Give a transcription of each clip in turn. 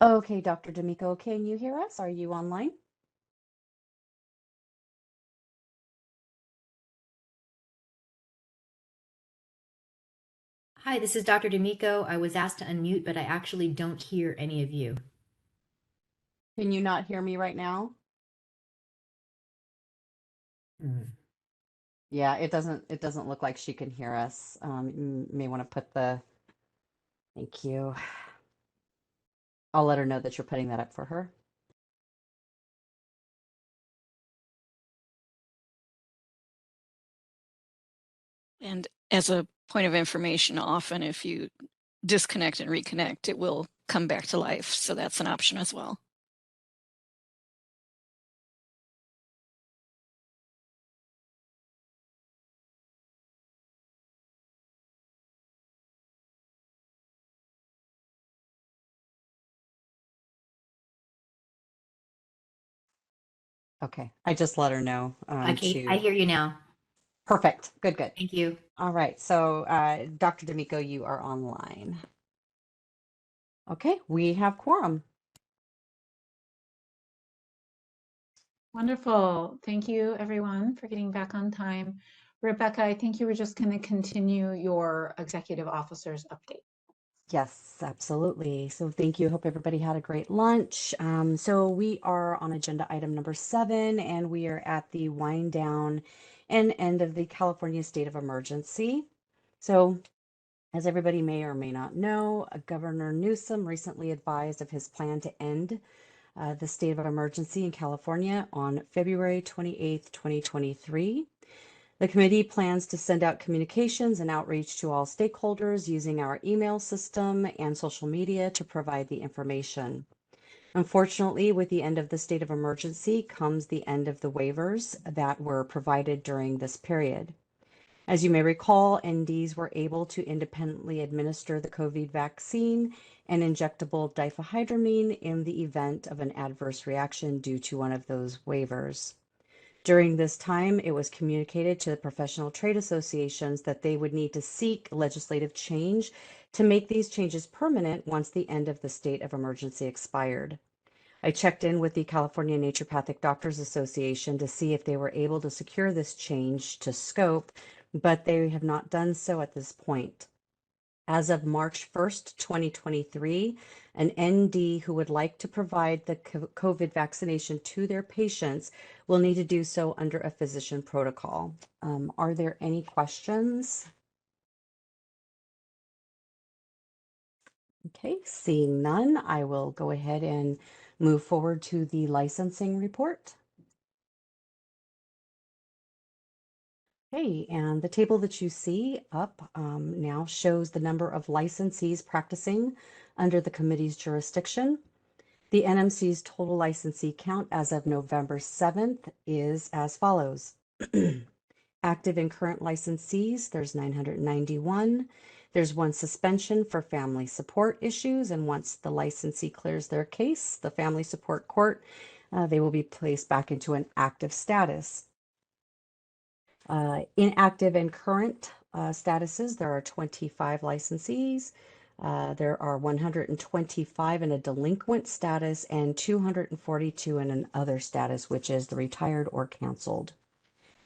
Okay, Dr. D'Amico, can you hear us? Are you online? Hi, this is Dr. D'Amico. I was asked to unmute, but I actually don't hear any of you. Can you not hear me right now? Hmm. Yeah, it doesn't look like she can hear us. You may want to put the thank you. I'll let her know that you're putting that up for her. And as a point of information, often if you disconnect and reconnect, it will come back to life. So that's an option as well. Okay, I just let her know Okay, I hear you now. perfect. Good, good. Thank you. All right, so Dr. D'Amico, you are online. Okay, we have quorum. Wonderful. Thank you, everyone, for getting back on time. Rebecca, I think you were just going to continue your executive officer's update. Yes, absolutely. So thank you. Hope everybody had a great lunch. So we are on agenda item number 7, and we are at the wind down and end of the California state of emergency. So as everybody may or may not know, Governor Newsom recently advised of his plan to end the state of emergency in California on February 28th, 2023. The committee plans to send out communications and outreach to all stakeholders using our email system and social media to provide the information. Unfortunately, with the end of the state of emergency comes the end of the waivers that were provided during this period. As you may recall, NDs were able to independently administer the COVID vaccine and injectable diphenhydramine in the event of an adverse reaction due to one of those waivers. During this time, it was communicated to the professional trade associations that they would need to seek legislative change to make these changes permanent once the end of the state of emergency expired. I checked in with the California Naturopathic Doctors Association to see if they were able to secure this change to scope, but they have not done so at this point. As of March 1st, 2023, an ND who would like to provide the COVID vaccination to their patients will need to do so under a physician protocol. Are there any questions? Okay, seeing none, I will go ahead and move forward to the licensing report. Okay, and the table that you see up now shows the number of licensees practicing under the committee's jurisdiction. The NMC's total licensee count as of November 7th is as follows. Active and current licensees, there's 991. There's one suspension for family support issues, and once the licensee clears their case, the family support court, they will be placed back into an active status. Inactive and current statuses, there are 25 licensees. There are 125 in a delinquent status and 242 in an other status, which is the retired or canceled.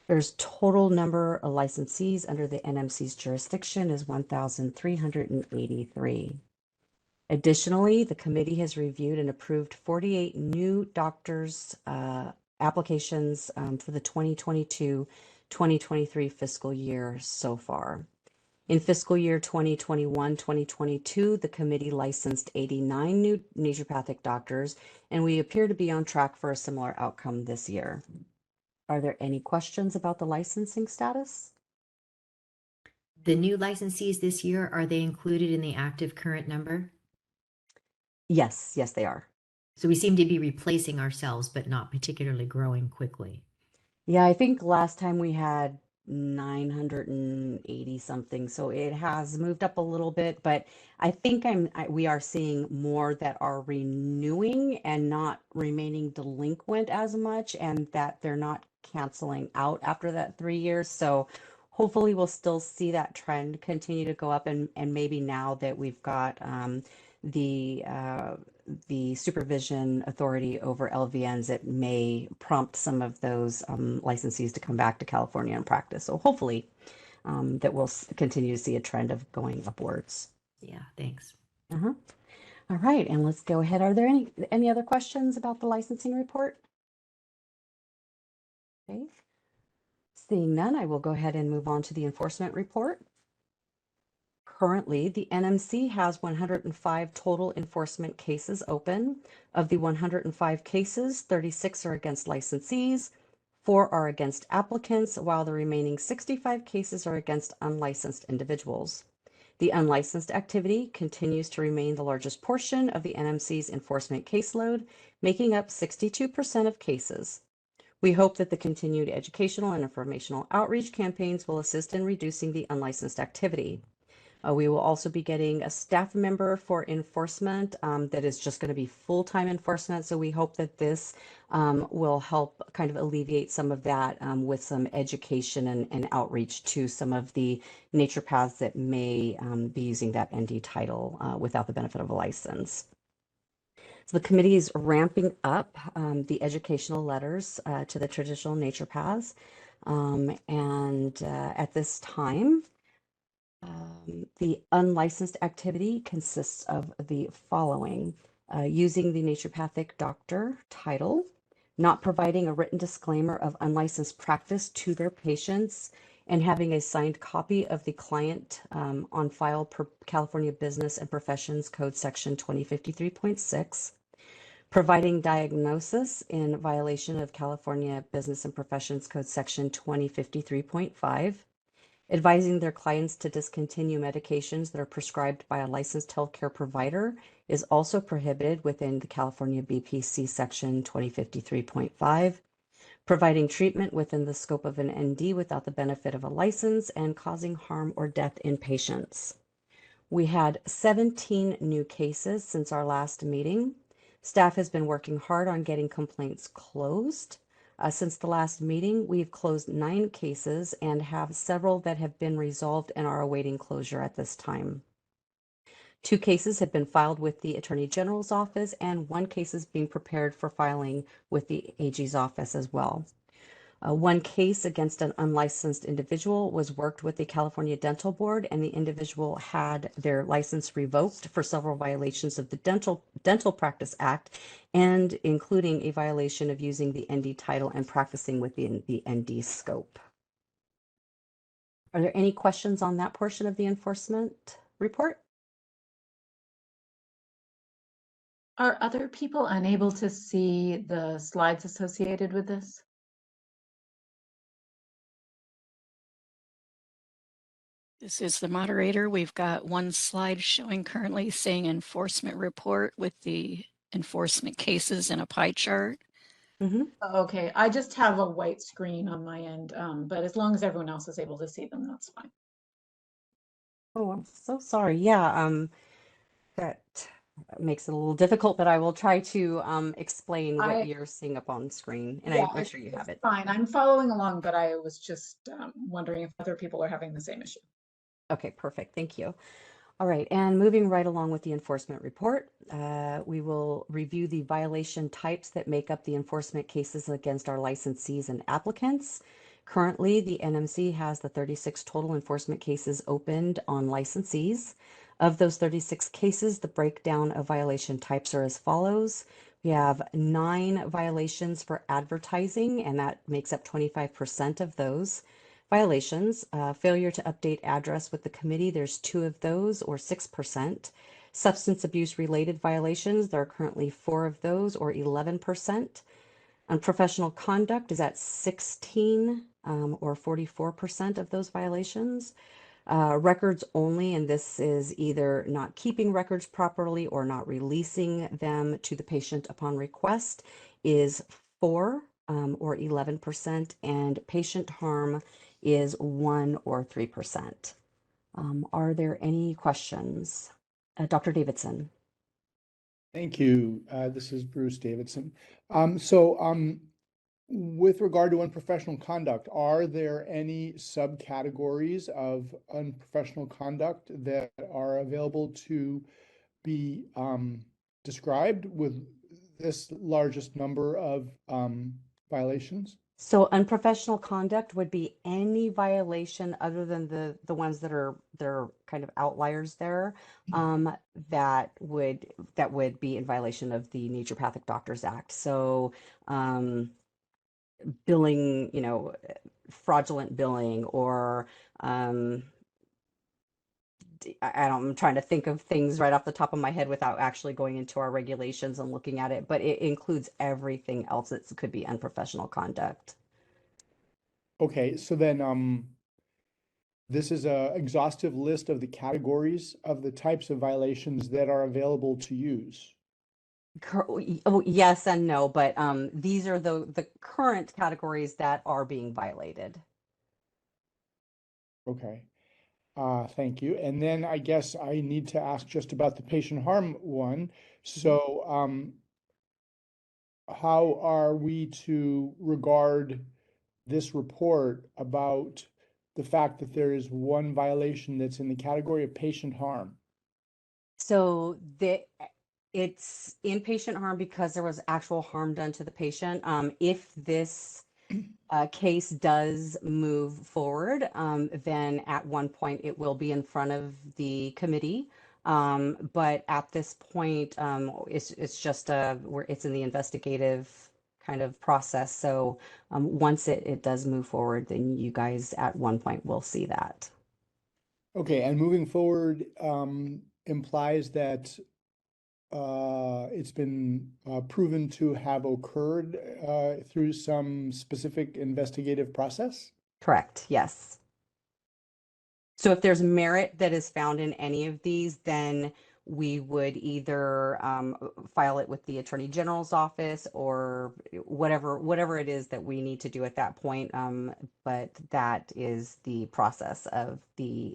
There's total number of licensees under the NMC's jurisdiction is 1,383. Additionally, the committee has reviewed and approved 48 new doctors' applications for the 2022-2023 fiscal year so far. In fiscal year 2021-2022, the committee licensed 89 new naturopathic doctors, and we appear to be on track for a similar outcome this year. Are there any questions about the licensing status? The new licensees this year, are they included in the active current number? Yes, yes, they are. So we seem to be replacing ourselves, but not particularly growing quickly. Yeah, I think last time we had 980 something, so it has moved up a little bit, but I think we are seeing more that are renewing and not remaining delinquent as much, and that they're not canceling out after that 3 years. So hopefully we'll still see that trend continue to go up, and maybe now that we've got the the supervision authority over LVNs, it may prompt some of those licensees to come back to California and practice. So hopefully that we'll continue to see a trend of going upwards. Yeah, thanks. Uh-huh. All right, and let's go ahead. Are there any other questions about the licensing report? Okay. Seeing none, I will go ahead and move on to the enforcement report. Currently, the NMC has 105 total enforcement cases open. Of the 105 cases, 36 are against licensees, 4 are against applicants, while the remaining 65 cases are against unlicensed individuals. The unlicensed activity continues to remain the largest portion of the NMC's enforcement caseload, making up 62% of cases. We hope that the continued educational and informational outreach campaigns will assist in reducing the unlicensed activity. We will also be getting a staff member for enforcement that is just going to be full-time enforcement. So we hope that this will help kind of alleviate some of that with some education and outreach to some of the naturopaths that may be using that ND title without the benefit of a license. So the committee is ramping up the educational letters to the traditional naturopaths. And at this time, the unlicensed activity consists of the following: using the naturopathic doctor title, not providing a written disclaimer of unlicensed practice to their patients, and having a signed copy of the client on file per California Business and Professions Code Section 2053.6, providing diagnosis in violation of California Business and Professions Code Section 2053.5, advising their clients to discontinue medications that are prescribed by a licensed healthcare provider is also prohibited within the California BPC Section 2053.5, providing treatment within the scope of an ND without the benefit of a license, and causing harm or death in patients. We had 17 new cases since our last meeting. Staff has been working hard on getting complaints closed. Since the last meeting, we've closed 9 cases and have several that have been resolved and are awaiting closure at this time. 2 cases have been filed with the Attorney General's office, and 1 case is being prepared for filing with the AG's office as well. 1 case against an unlicensed individual was worked with the California Dental Board, and the individual had their license revoked for several violations of the Dental Practice Act, and including a violation of using the ND title and practicing within the ND scope. Are there any questions on that portion of the enforcement report? Are other people unable to see the slides associated with this? This is the moderator. We've got one slide showing currently saying enforcement report with the enforcement cases in a pie chart. Okay, I just have a white screen on my end, but as long as everyone else is able to see them, that's fine. Oh, I'm so sorry. Yeah, that makes it a little difficult, but I will try to explain what you're seeing up on screen, and I'm sure you have it. Fine. I'm following along, but I was just wondering if other people are having the same issue. Okay, perfect. Thank you. All right, and moving right along with the enforcement report, we will review the violation types that make up the enforcement cases against our licensees and applicants. Currently, the NMC has the 36 total enforcement cases opened on licensees. Of those 36 cases, the breakdown of violation types are as follows. We have 9 violations for advertising, and that makes up 25% of those violations. Failure to update address with the committee, there's 2 of those, or 6%. Substance abuse related violations, there are currently 4 of those, or 11%. Unprofessional conduct is at 16, or 44% of those violations. Records only, and this is either not keeping records properly or not releasing them to the patient upon request, is 4, or 11%, and patient harm is 1 or 3%. Are there any questions? Dr. Davidson. Thank you. This is Bruce Davidson. With regard to unprofessional conduct, are there any subcategories of unprofessional conduct that are available to be described with this largest number of violations? So unprofessional conduct would be any violation other than the ones that are they're kind of outliers there, that would be in violation of the Naturopathic Doctors Act. So billing, fraudulent billing, or um, I'm trying to think of things right off the top of my head without actually going into our regulations and looking at it, but it includes everything else that could be unprofessional conduct. Okay, so then this is a exhaustive list of the categories of the types of violations that are available to use. Oh, yes and no, but these are the current categories that are being violated. Okay. Thank you. And then I guess I need to ask just about the patient harm one. So, how are we to regard this report about the fact that there is one violation that's in the category of patient harm? So it's inpatient harm because there was actual harm done to the patient. If this case does move forward, then at one point it will be in front of the committee. But at this point, it's just it's in the investigative kind of process. So once it does move forward, then you guys at one point will see that. Okay, and moving forward implies that it's been proven to have occurred through some specific investigative process? Correct. Yes. So if there's merit that is found in any of these, then we would either file it with the Attorney General's office or whatever it is that we need to do at that point. But that is the process of the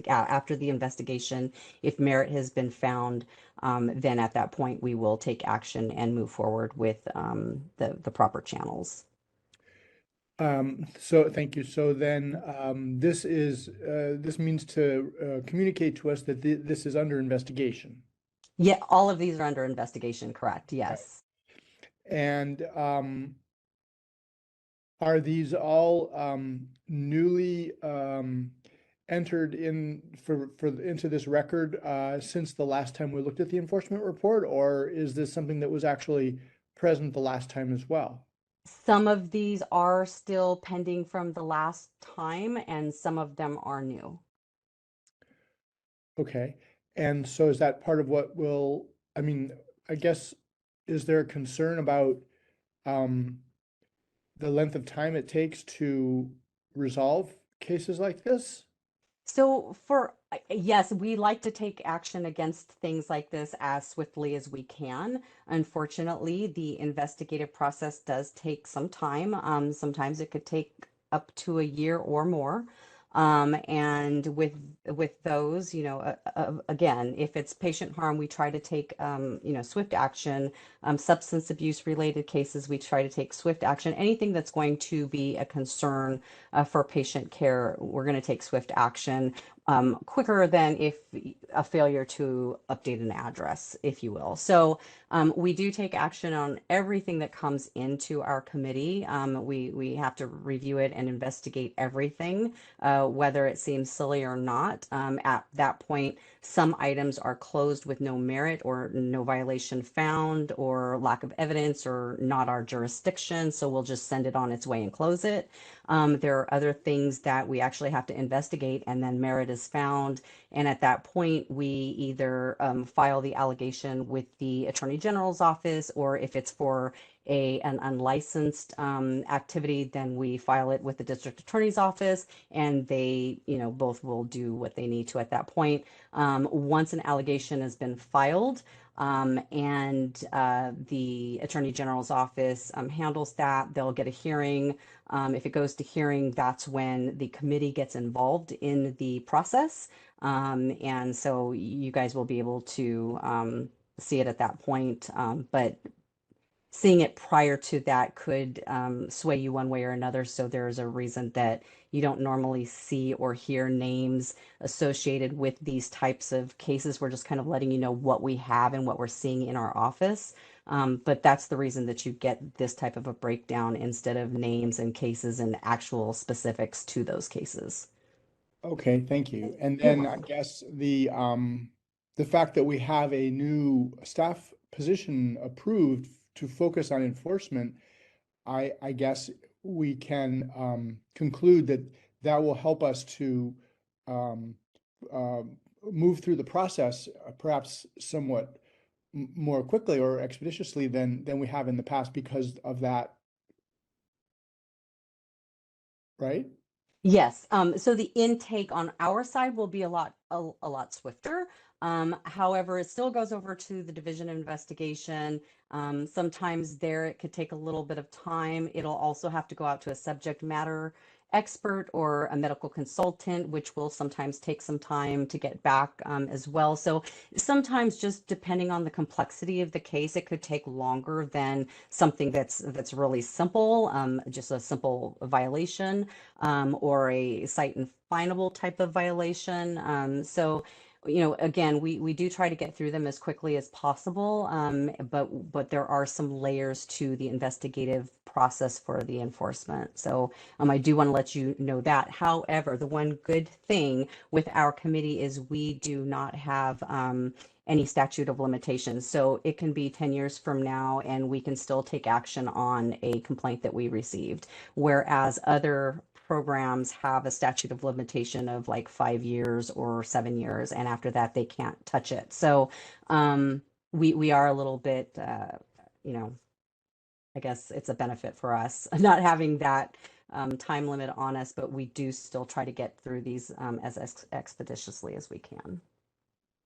after the investigation. If merit has been found, then at that point we will take action and move forward with the proper channels. So thank you. So then this means to communicate to us that this is under investigation. Yeah, all of these are under investigation, correct? Yes. And are these all newly entered into this record since the last time we looked at the enforcement report, or is this something that was actually present the last time as well? Some of these are still pending from the last time, and some of them are new. Okay. And so is that part of what will, I mean, I guess, is there a concern about um, the length of time it takes to resolve cases like this? So yes, we like to take action against things like this as swiftly as we can. Unfortunately, the investigative process does take some time. Sometimes it could take up to a year or more. And with those, again, if it's patient harm, we try to take swift action. Substance abuse related cases, we try to take swift action. Anything that's going to be a concern for patient care, we're going to take swift action quicker than if a failure to update an address, if you will. So we do take action on everything that comes into our committee. We have to review it and investigate everything, whether it seems silly or not. At that point, some items are closed with no merit or no violation found or lack of evidence or not our jurisdiction. So we'll just send it on its way and close it. There are other things that we actually have to investigate and then merit is found. And at that point, we either file the allegation with the Attorney General's office, or if it's for an unlicensed activity, then we file it with the District Attorney's office, and they, both will do what they need to at that point. Once an allegation has been filed, and the Attorney General's office handles that, they'll get a hearing. If it goes to hearing, that's when the committee gets involved in the process. And so you guys will be able to see it at that point. But seeing it prior to that could sway you one way or another. So there's a reason that you don't normally see or hear names associated with these types of cases. We're just kind of letting you know what we have and what we're seeing in our office. But that's the reason that you get this type of a breakdown instead of names and cases and actual specifics to those cases. Okay, thank you. And You're then I welcome. guess the fact that we have a new staff position approved to focus on enforcement, I guess we can conclude that that will help us to um, uh, move through the process perhaps somewhat more quickly or expeditiously than we have in the past because of that, right? Yes. So the intake on our side will be a lot swifter. However, it still goes over to the Division of Investigation. Sometimes there it could take a little bit of time. It'll also have to go out to a subject matter expert or a medical consultant, which will sometimes take some time to get back as well. So sometimes just depending on the complexity of the case, it could take longer than something that's really simple, just a simple violation or a cite and finable type of violation. So, you know, again, we do try to get through them as quickly as possible, but there are some layers to the investigative process for the enforcement. So I do want to let you know that. However, the one good thing with our committee is we do not have any statute of limitations. So it can be 10 years from now and we can still take action on a complaint that we received. Whereas other programs have a statute of limitation of like 5 years or 7 years, and after that they can't touch it. So we are a little bit, you know, I guess it's a benefit for us not having that time limit on us, but we do still try to get through these as expeditiously as we can.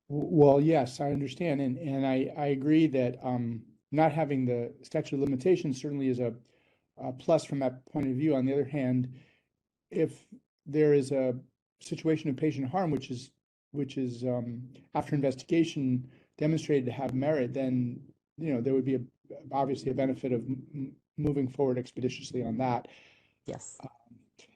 Well, yes, I understand, and I agree that not having the statute of limitations certainly is a plus from that point of view. On the other hand, if there is a situation of patient harm, which is after investigation demonstrated to have merit, then there would be obviously a benefit of moving forward expeditiously on that. Yes.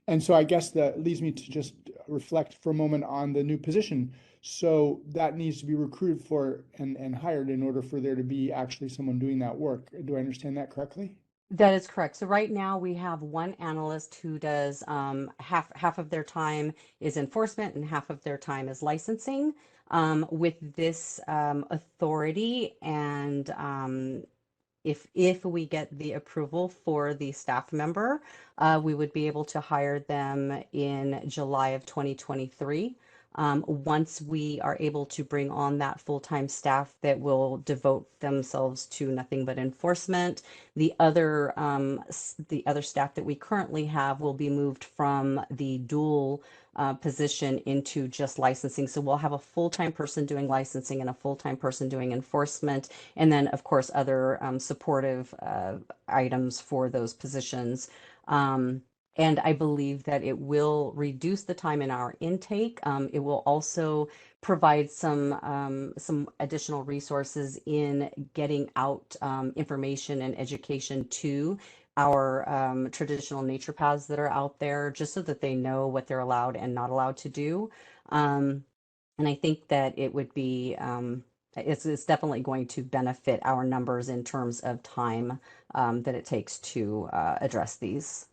And so I guess that leads me to just reflect for a moment on the new position. So that needs to be recruited for and hired in order for there to be actually someone doing that work. Do I understand that correctly? That is correct. So right now we have one analyst who does half of their time is enforcement and half of their time is licensing. With this authority and if we get the approval for the staff member, we would be able to hire them in July of 2023. Once we are able to bring on that full-time staff that will devote themselves to nothing but enforcement, the other staff that we currently have will be moved from the dual position into just licensing. So we'll have a full-time person doing licensing and a full-time person doing enforcement, and then of course other supportive items for those positions. And I believe that it will reduce the time in our intake. It will also provide some additional resources in getting out information and education to our traditional naturopaths that are out there, just so that they know what they're allowed and not allowed to do. And I think that it would be, it's definitely going to benefit our numbers in terms of time that it takes to address these.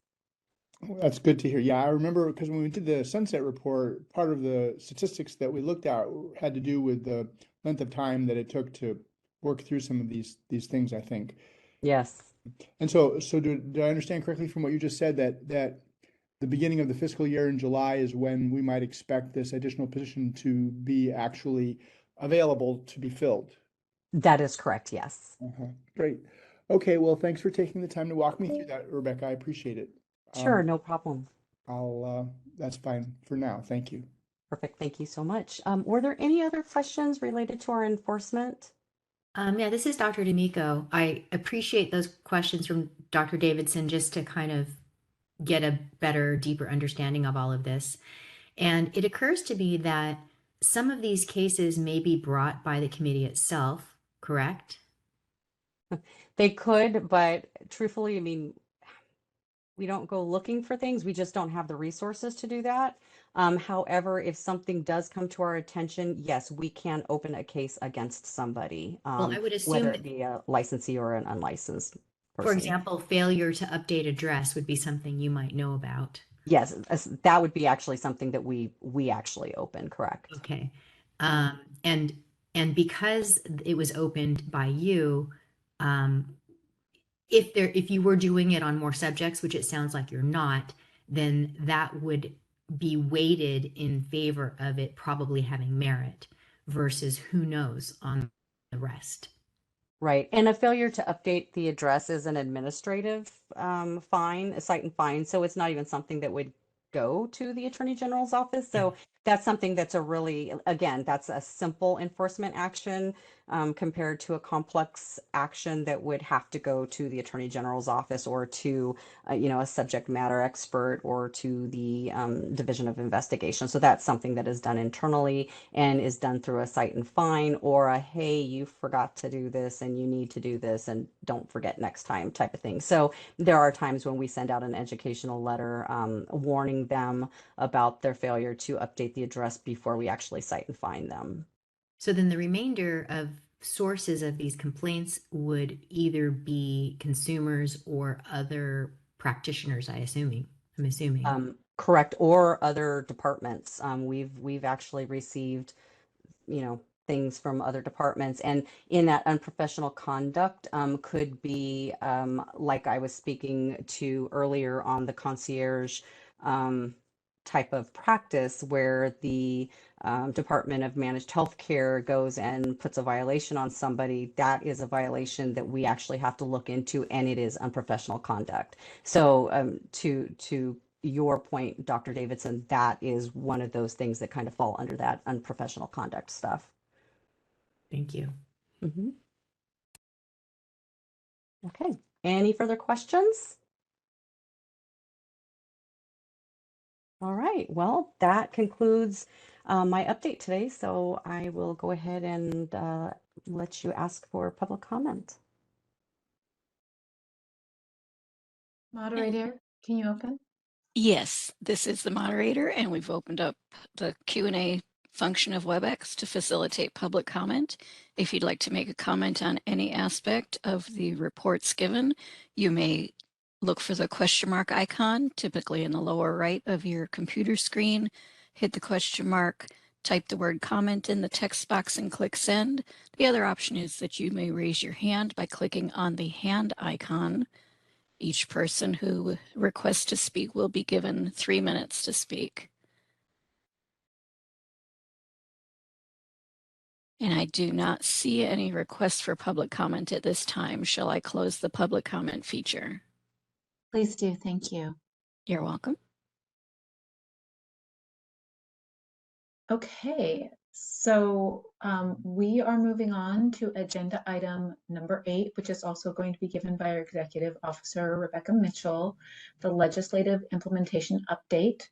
That's good to hear. Yeah, I remember because when we did the sunset report, part of the statistics that we looked at had to do with the length of time that it took to work through some of these things, I think. Yes. And so do I understand correctly from what you just said that the beginning of the fiscal year in July is when we might expect this additional position to be actually available to be filled? That is correct, yes. Great. Okay, well, thanks for taking the time to walk me through that, Rebecca. I appreciate it. Sure, no problem. That's fine for now. Thank you. Perfect, thank you so much. Were there any other questions related to our enforcement? Yeah, this is Dr. D'Amico. I appreciate those questions from Dr. Davidson just to kind of get a better, deeper understanding of all of this. And it occurs to me that some of these cases may be brought by the committee itself, correct? They could, but truthfully, I mean, we don't go looking for things. We just don't have the resources to do that. However, if something does come to our attention, yes, we can open a case against somebody, Well, I would whether assume, it be a licensee or an unlicensed for person. example, failure to update address would be something you might know about. Yes, that would be actually something that we actually open, correct? Okay. Yeah. Um, and and because it was opened by you, um, if you were doing it on more subjects, which it sounds like you're not, then that would be weighted in favor of it probably having merit versus who knows on the rest. Right. And a failure to update the address is an administrative fine, a cite and fine. So it's not even something that would go to the Attorney General's office. Yeah. So that's something that's a really, again, that's a simple enforcement action compared to a complex action that would have to go to the Attorney General's office or to, a subject matter expert or to the Division of Investigation. So that's something that is done internally and is done through a cite and fine or a, hey, you forgot to do this and you need to do this and don't forget next time type of thing. So there are times when we send out an educational letter warning them about their failure to update the address before we actually cite and fine them. So then the remainder of sources of these complaints would either be consumers or other practitioners, I'm assuming. Correct, or other departments. We've actually received things from other departments, and in that unprofessional conduct could be like I was speaking to earlier on the concierge um, type of practice where the Department of Managed Healthcare goes and puts a violation on somebody. That is a violation that we actually have to look into, and it is unprofessional conduct. So to your point, Dr. Davidson, that is one of those things that kind of fall under that unprofessional conduct stuff. Thank you. Mhm. Okay. Any further questions? All right. Well, that concludes my update today. So I will go ahead and let you ask for public comment. Moderator, can you open? Yes, this is the moderator, and we've opened up the Q&A function of WebEx to facilitate public comment. If you'd like to make a comment on any aspect of the reports given, you may look for the question mark icon, typically in the lower right of your computer screen, hit the question mark, type the word comment in the text box and click send. The other option is that you may raise your hand by clicking on the hand icon. Each person who requests to speak will be given 3 minutes to speak. And I do not see any requests for public comment at this time. Shall I close the public comment feature? Please do. Thank you. You're welcome. Okay, so we are moving on to agenda item number 8, which is also going to be given by our Executive Officer, Rebecca Mitchell, the Legislative Implementation Update,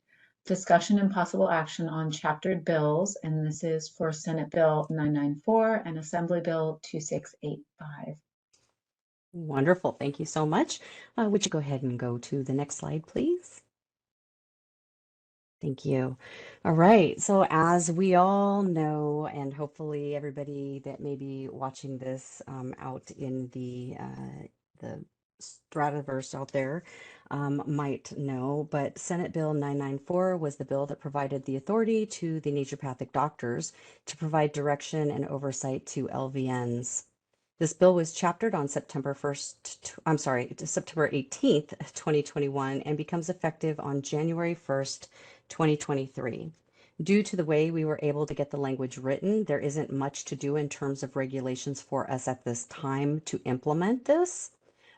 discussion and possible action on chaptered bills, and this is for Senate Bill 994 and Assembly Bill 2685. Wonderful. Thank you so much. Would you go ahead and go to the next slide, please? Thank you. All right. So as we all know, and hopefully everybody that may be watching this out in the strataverse out there might know, but Senate Bill 994 was the bill that provided the authority to the naturopathic doctors to provide direction and oversight to LVNs. This bill was chaptered on September 18th, 2021, and becomes effective on January 1st, 2023. Due to the way we were able to get the language written, there isn't much to do in terms of regulations for us at this time to implement this.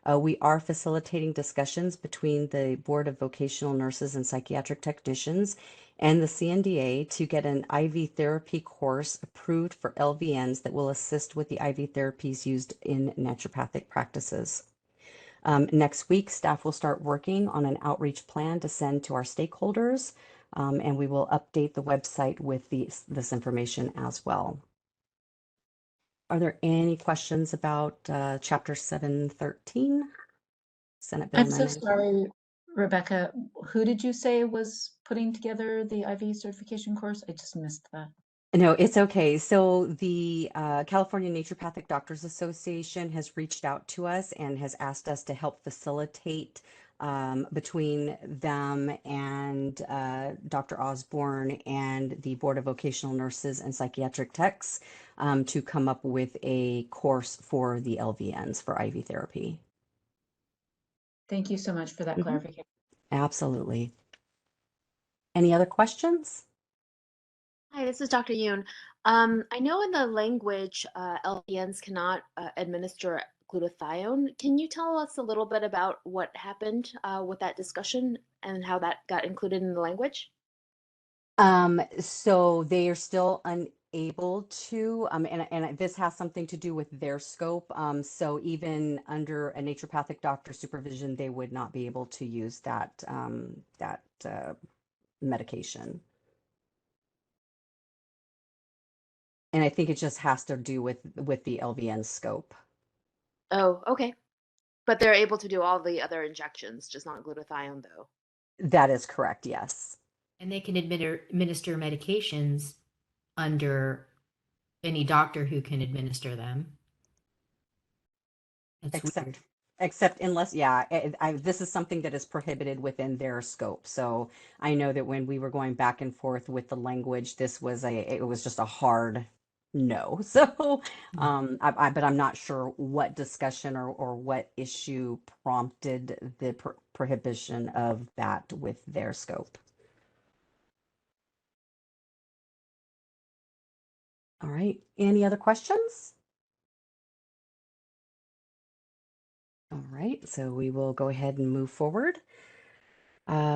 We are facilitating discussions between the Board of Vocational Nurses and Psychiatric Technicians and the CNDA to get an IV therapy course approved for LVNs that will assist with the IV therapies used in naturopathic practices. Next week, staff will start working on an outreach plan to send to our stakeholders, and we will update the website with this information as well. Are there any questions about Chapter 713, Senate Bill I'm so 994? sorry, Rebecca. Who did you say was putting together the IV certification course? I just missed that. No, it's okay. So the California Naturopathic Doctors Association has reached out to us and has asked us to help facilitate between them and Dr. Osborne and the Board of Vocational Nurses and Psychiatric Techs to come up with a course for the LVNs for IV therapy. Thank you so much for that clarification. Absolutely. Any other questions? Hi, this is Dr. Yoon. I know in the language, LPNs cannot administer glutathione. Can you tell us a little bit about what happened with that discussion and how that got included in the language? So they are still unable to, and this has something to do with their scope. So even under a naturopathic doctor supervision, they would not be able to use that medication. And I think it just has to do with the LVN scope. Oh, okay. But they're able to do all the other injections, just not glutathione, though. That is correct, yes. And they can administer medications under any doctor who can administer them. That's weird. Except unless, yeah, this is something that is prohibited within their scope. So I know that when we were going back and forth with the language, it was just a hard no. So, but I'm not sure what discussion or what issue prompted the prohibition of that with their scope. All right. Any other questions? All right. So we will go ahead and move forward.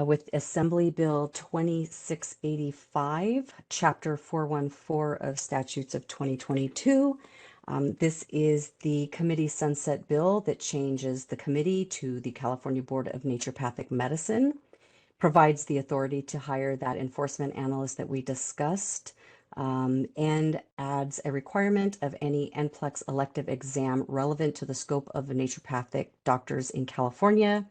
With Assembly Bill 2685, Chapter 414 of Statutes of 2022. This is the committee sunset bill that changes the committee to the California Board of Naturopathic Medicine, provides the authority to hire that enforcement analyst that we discussed, and adds a requirement of any NPLEX elective exam relevant to the scope of the naturopathic doctors in California,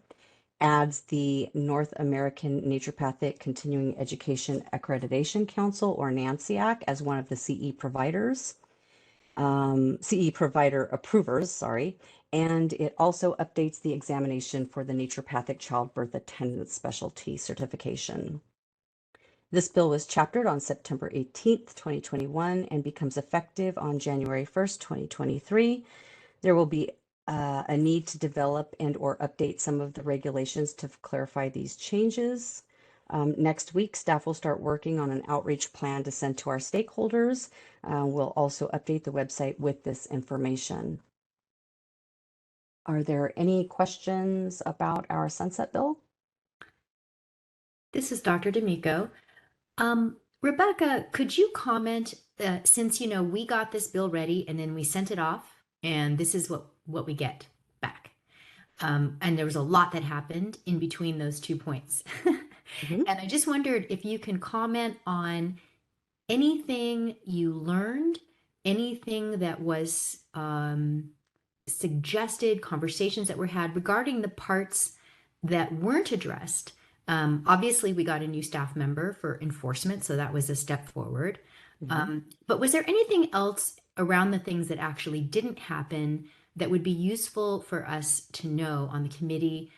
adds the North American Naturopathic Continuing Education Accreditation Council, or NANCIAC, as one of the CE providers, CE provider approvers, sorry, and it also updates the examination for the Naturopathic Childbirth Attendant Specialty Certification. This bill was chaptered on September 18th, 2021, and becomes effective on January 1st, 2023. There will be a need to develop and or update some of the regulations to clarify these changes. Next week, staff will start working on an outreach plan to send to our stakeholders. We'll also update the website with this information. Are there any questions about our sunset bill? This is Dr. D'Amico. Rebecca, could you comment, since, we got this bill ready and then we sent it off, and this is what we get back. And there was a lot that happened in between those 2 points. Mhm. And I just wondered if you can comment on anything you learned, anything that was suggested, conversations that were had regarding the parts that weren't addressed. Obviously, we got a new staff member for enforcement, so that was a step forward. But was there anything else around the things that actually didn't happen that would be useful for us to know on the committee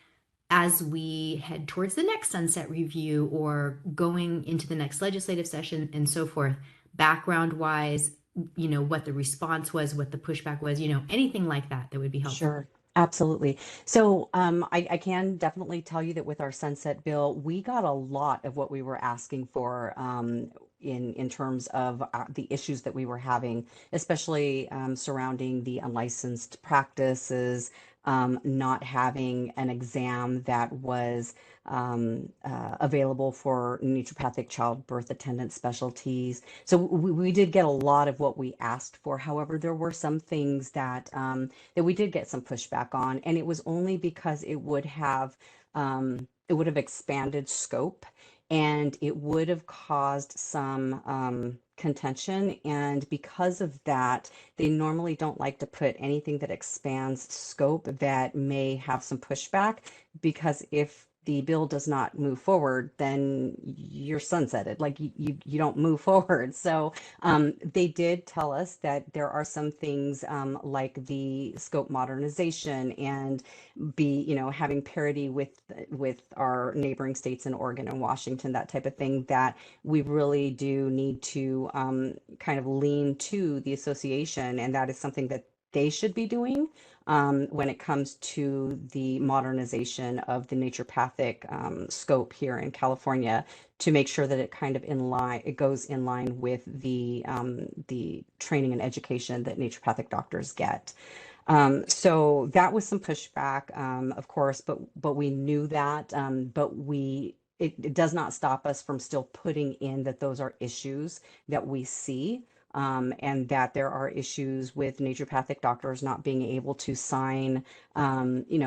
as we head towards the next sunset review or going into the next legislative session and so forth, background wise, what the response was, what the pushback was, anything like that would be helpful. Sure, absolutely. So I can definitely tell you that with our sunset bill, we got a lot of what we were asking for in terms of the issues that we were having, especially surrounding the unlicensed practices, not having an exam that was available for naturopathic childbirth attendant specialties. So we did get a lot of what we asked for. However, there were some things that we did get some pushback on, and it was only because it would have expanded scope, and it would have caused some contention. And because of that, they normally don't like to put anything that expands scope that may have some pushback, because if the bill does not move forward, then you're sunsetted, like you don't move forward. So they did tell us that there are some things like the scope modernization and having parity with our neighboring states in Oregon and Washington, that type of thing, that we really do need to kind of lean to the association, and that is something that they should be doing when it comes to the modernization of the naturopathic scope here in California, to make sure that it goes in line with the training and education that naturopathic doctors get. So that was some pushback, of course, but we knew that, but it does not stop us from still putting in that those are issues that we see, and that there are issues with naturopathic doctors not being able to sign,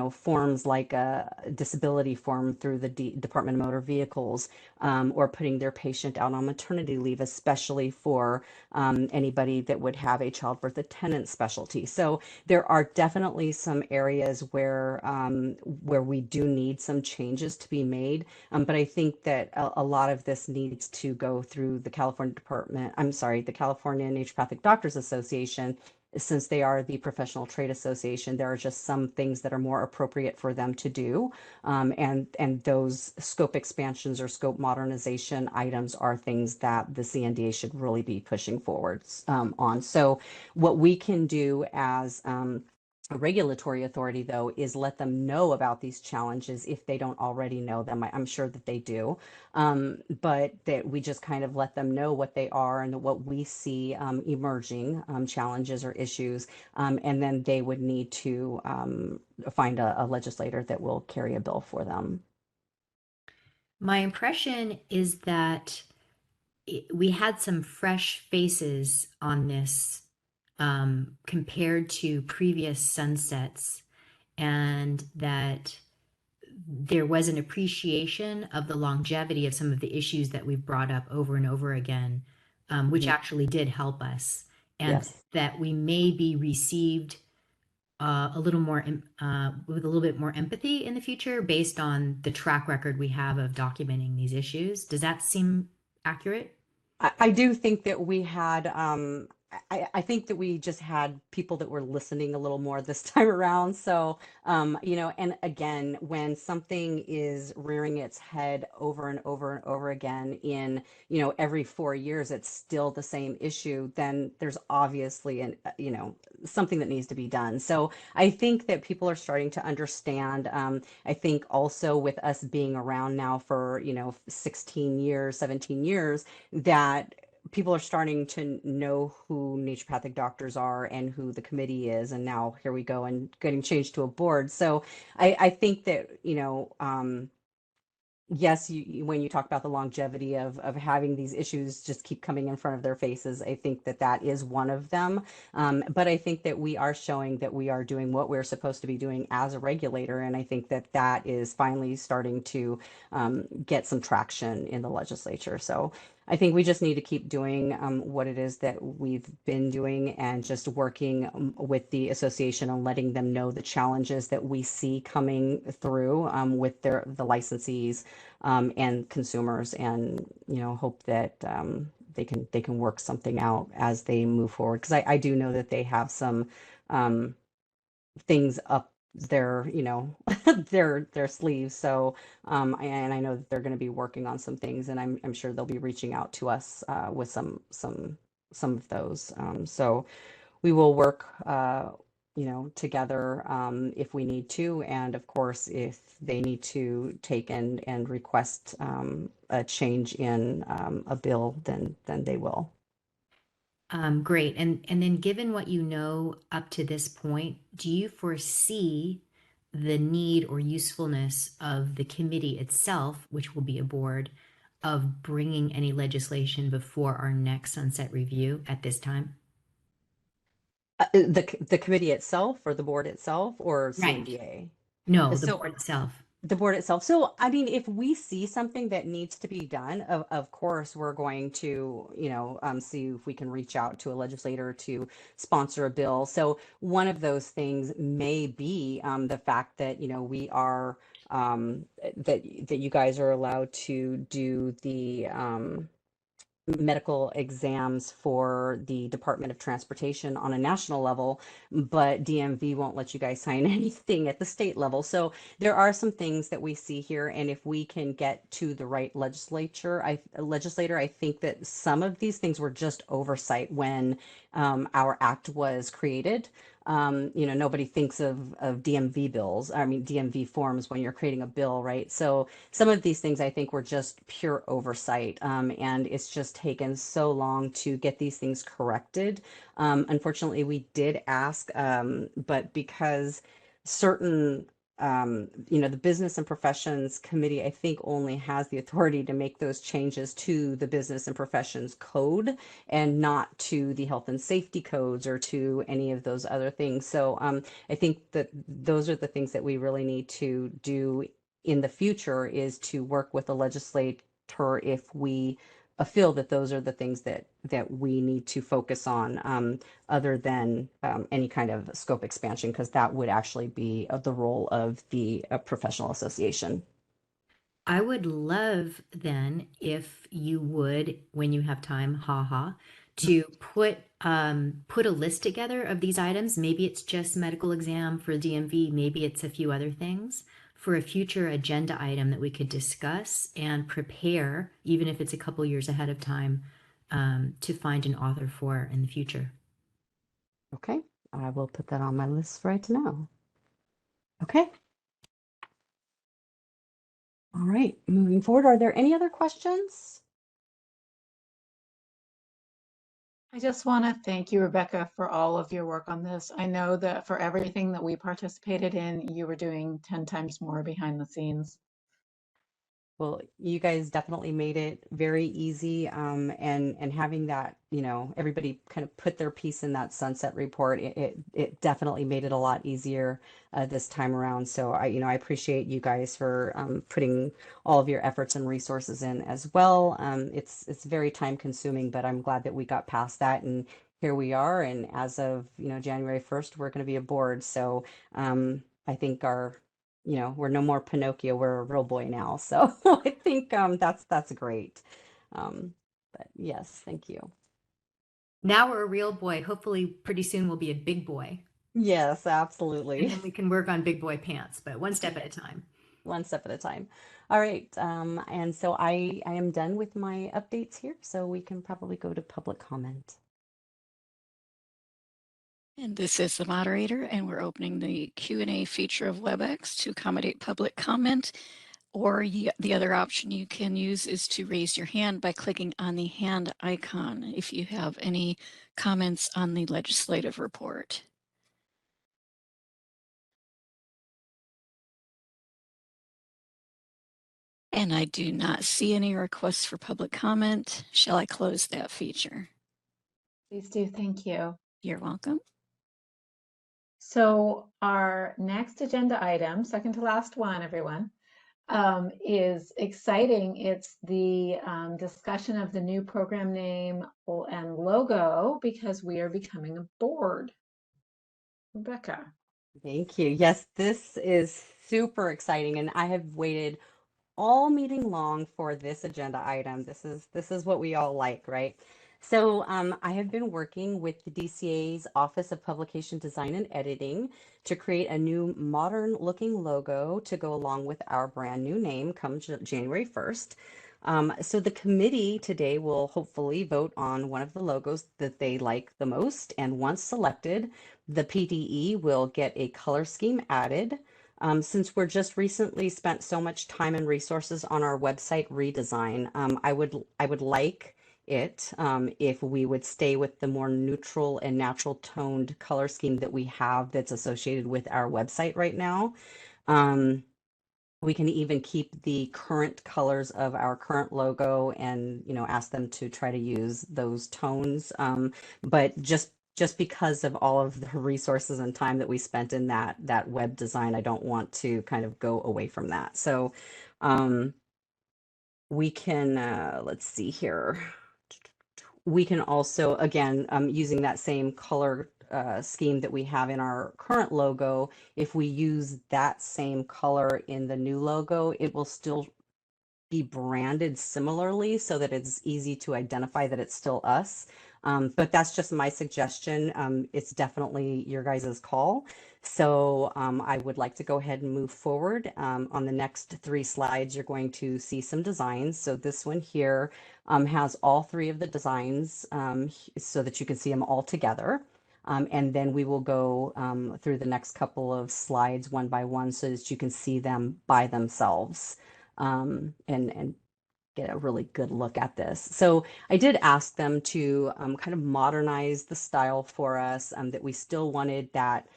forms like a disability form through the Department of Motor Vehicles, or putting their patient out on maternity leave, especially for anybody that would have a childbirth attendant specialty. So there are definitely some areas where we do need some changes to be made. But I think that a lot of this needs to go through the the California Naturopathic Doctors Association. Since they are the professional trade association, there are just some things that are more appropriate for them to do. And those scope expansions or scope modernization items are things that the CNDA should really be pushing forward on. So what we can do as a regulatory authority, though, is let them know about these challenges if they don't already know them. I'm sure that they do, but that we just kind of let them know what they are and what we see emerging challenges or issues, and then they would need to find a legislator that will carry a bill for them. My impression is that we had some fresh faces on this compared to previous sunsets, and that there was an appreciation of the longevity of some of the issues that we've brought up over and over again, which Mhm. actually did help us, and Yes. that we may be received a little more with a little bit more empathy in the future based on the track record we have of documenting these issues. Does that seem accurate? I do think that we had, I think that we just had people that were listening a little more this time around. So, and again, when something is rearing its head over and over and over again in, every 4 years, it's still the same issue, then there's obviously something that needs to be done. So I think that people are starting to understand. I think also with us being around now for, 16 years, 17 years, that people are starting to know who naturopathic doctors are and who the committee is. And now here we go and getting changed to a board. So I think that, yes, when you talk about the longevity of having these issues just keep coming in front of their faces, I think that that is one of them. But I think that we are showing that we are doing what we're supposed to be doing as a regulator. And I think that that is finally starting to get some traction in the legislature. So I think we just need to keep doing what it is that we've been doing, and just working with the association and letting them know the challenges that we see coming through with the licensees and consumers, and hope that they can work something out as they move forward, because I do know that they have some um, things up their their sleeves. So and I know that they're going to be working on some things, and I'm sure they'll be reaching out to us with some of those. So we will work together if we need to, and of course if they need to take and request a change in a bill, then they will. Great. And then given what you know up to this point, do you foresee the need or usefulness of the committee itself, which will be a board, of bringing any legislation before our next sunset review at this time? The committee itself, or the board itself, or Right. CNDA? No, the So board itself. The board itself. So, I mean, if we see something that needs to be done, of course, we're going to, see if we can reach out to a legislator to sponsor a bill. So, one of those things may be the fact that, we are, that you guys are allowed to do the, medical exams for the Department of Transportation on a national level, but DMV won't let you guys sign anything at the state level. So there are some things that we see here, and if we can get to the right legislator, I think that some of these things were just oversight when our act was created. Nobody thinks of DMV bills, I mean DMV forms when you're creating a bill, right? So some of these things I think were just pure oversight, and it's just taken so long to get these things corrected. Unfortunately, we did ask, but because certain, the Business and Professions Committee, I think, only has the authority to make those changes to the Business and Professions Code and not to the health and safety codes or to any of those other things. So I think that those are the things that we really need to do in the future, is to work with the legislator if we feel that those are the things that we need to focus on, other than any kind of scope expansion, because that would actually be the role of the professional association. I would love then if you would, when you have time, to put a list together of these items. Maybe it's just medical exam for DMV, maybe it's a few other things for a future agenda item that we could discuss and prepare, even if it's a couple years ahead of time, to find an author for in the future. Okay, I will put that on my list right now. Okay. All right, moving forward, are there any other questions? I just want to thank you, Rebecca, for all of your work on this. I know that for everything that we participated in, you were doing 10 times more behind the scenes. Well, you guys definitely made it very easy, and having that, everybody kind of put their piece in that sunset report. It definitely made it a lot easier this time around. So I appreciate you guys for putting all of your efforts and resources in as well. It's very time consuming, but I'm glad that we got past that, and here we are. And as of January 1st, we're going to be a board. So I think we're no more Pinocchio, we're a real boy now. So I think that's great. But yes, thank you. Now we're a real boy. Hopefully, pretty soon we'll be a big boy. Yes, And absolutely. then we can work on big boy pants, but one step at a time. One step at a time. All right. And so I am done with my updates here, so we can probably go to public comment. And this is the moderator, and we're opening the Q&A feature of WebEx to accommodate public comment. Or the other option you can use is to raise your hand by clicking on the hand icon if you have any comments on the legislative report. And I do not see any requests for public comment. Shall I close that feature? Please do. Thank you. You're welcome. So our next agenda item, second to last one, everyone, is exciting. It's the discussion of the new program name and logo, because we are becoming a board. Rebecca. Thank you. Yes, this is super exciting, and I have waited all meeting long for this agenda item. This is what we all like, right? So I have been working with the DCA's Office of Publication Design and Editing to create a new modern looking logo to go along with our brand new name come January 1st. So the committee today will hopefully vote on one of the logos that they like the most, and once selected, the PDE will get a color scheme added. Since we're just recently spent so much time and resources on our website redesign, I would like it if we would stay with the more neutral and natural toned color scheme that we have that's associated with our website right now. Um, we can even keep the current colors of our current logo and ask them to try to use those tones, but just just because of all of the resources and time that we spent in that web design, I don't want to kind of go away from that. So we can let's see here. We can also, again, using that same color scheme that we have in our current logo, if we use that same color in the new logo, it will still be branded similarly so that it's easy to identify that it's still us. But that's just my suggestion. It's definitely your guys' call. So I would like to go ahead and move forward. On the next 3 slides, you're going to see some designs. So this one here has all 3 of the designs so that you can see them all together. And then we will go through the next couple of slides one by one so that you can see them by themselves and get a really good look at this. So I did ask them to kind of modernize the style for us, that we still wanted that,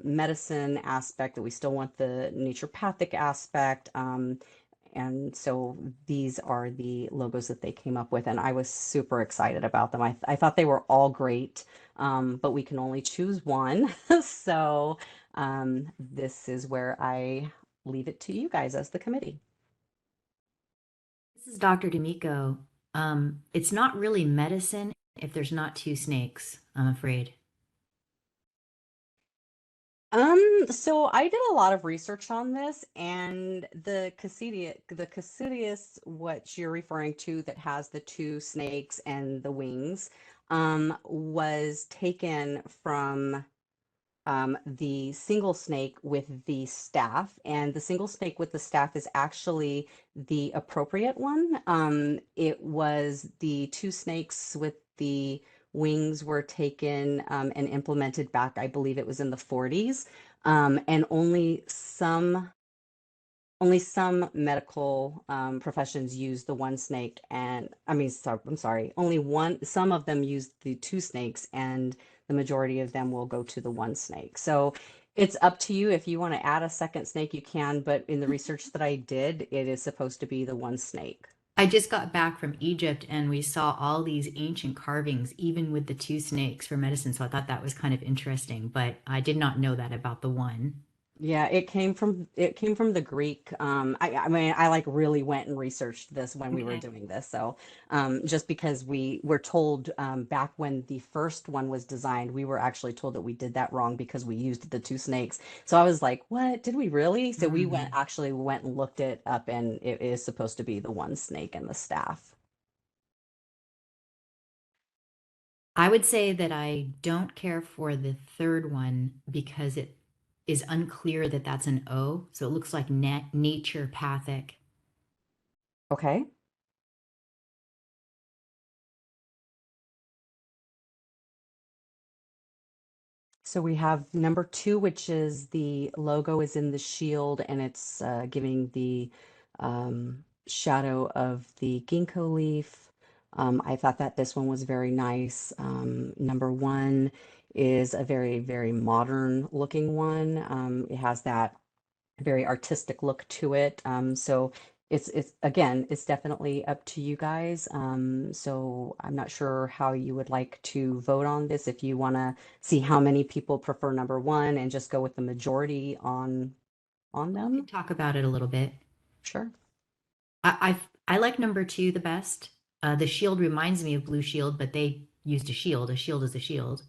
medicine aspect, that we still want the naturopathic aspect. And so these are the logos that they came up with, and I was super excited about them. I thought they were all great, but we can only choose one. So this is where I leave it to you guys as the committee. This is Dr. D'Amico. It's not really medicine if there's not 2 snakes, I'm afraid. So I did a lot of research on this, and the Casidius, what you're referring to, that has the 2 snakes and the wings, was taken from the single snake with the staff, and the single snake with the staff is actually the appropriate one. It was the 2 snakes with the wings were taken and implemented back, I believe it was in the 40s, and only some medical professions use the 1 snake, and I'm sorry, some of them use the 2 snakes, and the majority of them will go to the 1 snake. So it's up to you. If you want to add a second snake, you can, but in the research that I did, it is supposed to be the 1 snake. I just got back from Egypt and we saw all these ancient carvings, even with the 2 snakes for medicine. So I thought that was kind of interesting, but I did not know that about the 1. Yeah, it came from the Greek. I mean, I like really went and researched this when we were Okay. doing this. So just because we were told back when the first one was designed, we were actually told that we did that wrong because we used the 2 snakes. So I was like, what? Did we really? So we Mhm. actually went and looked it up, and it is supposed to be the 1 snake and the staff. I would say that I don't care for the 3rd one because it is unclear that that's an O. So it looks like naturopathic. Okay. So we have number 2, which is the logo is in the shield, and it's giving the shadow of the ginkgo leaf. I thought that this one was very nice. Number 1 is a very, very modern looking one. It has that very artistic look to it. So it's again, it's definitely up to you guys. So I'm not sure how you would like to vote on this. If you want to see how many people prefer number 1 and just go with the majority on We can them, talk about it a little bit. sure. I like number 2 the best. The shield reminds me of Blue Shield, but they used a shield. A shield is a shield.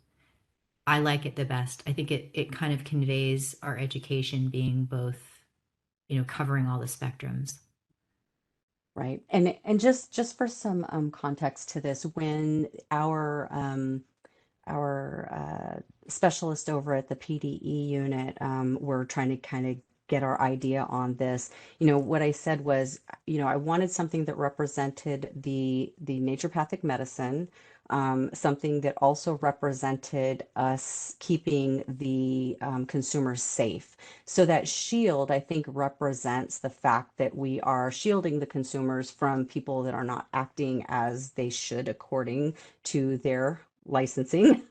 I like it the best. I think it kind of conveys our education being both, covering all the spectrums. Right. And just for some context to this, when our specialist over at the PDE unit were trying to kind of get our idea on this. What I said was, I wanted something that represented the naturopathic medicine, something that also represented us keeping the consumers safe. So that shield, I think, represents the fact that we are shielding the consumers from people that are not acting as they should according to their licensing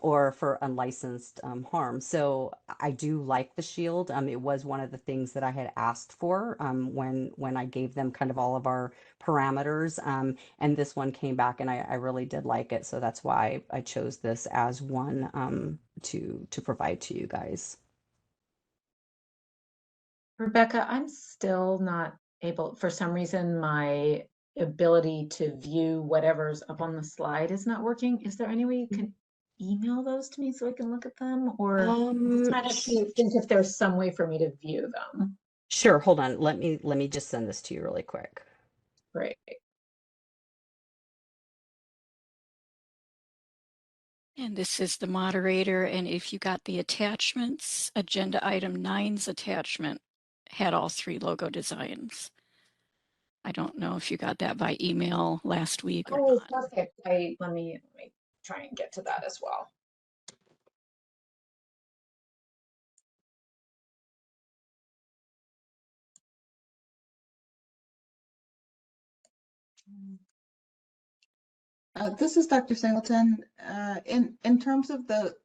or for unlicensed harm. So I do like the shield. It was one of the things that I had asked for when I gave them kind of all of our parameters. And this one came back, and I really did like it. So that's why I chose this as one to provide to you guys. Rebecca, I'm still not able, for some reason, my ability to view whatever's up on the slide is not working. Is there any way you can email those to me so I can look at them? Or I'm just trying to think if there's some way for me to view them. Sure. Hold on. Let me just send this to you really quick. Great. And this is the moderator, and if you got the attachments, agenda item 9's attachment had all 3 logo designs. I don't know if you got that by email last week or Oh, not. perfect. Let me try and get to that as well. This is Dr. Singleton. In terms of the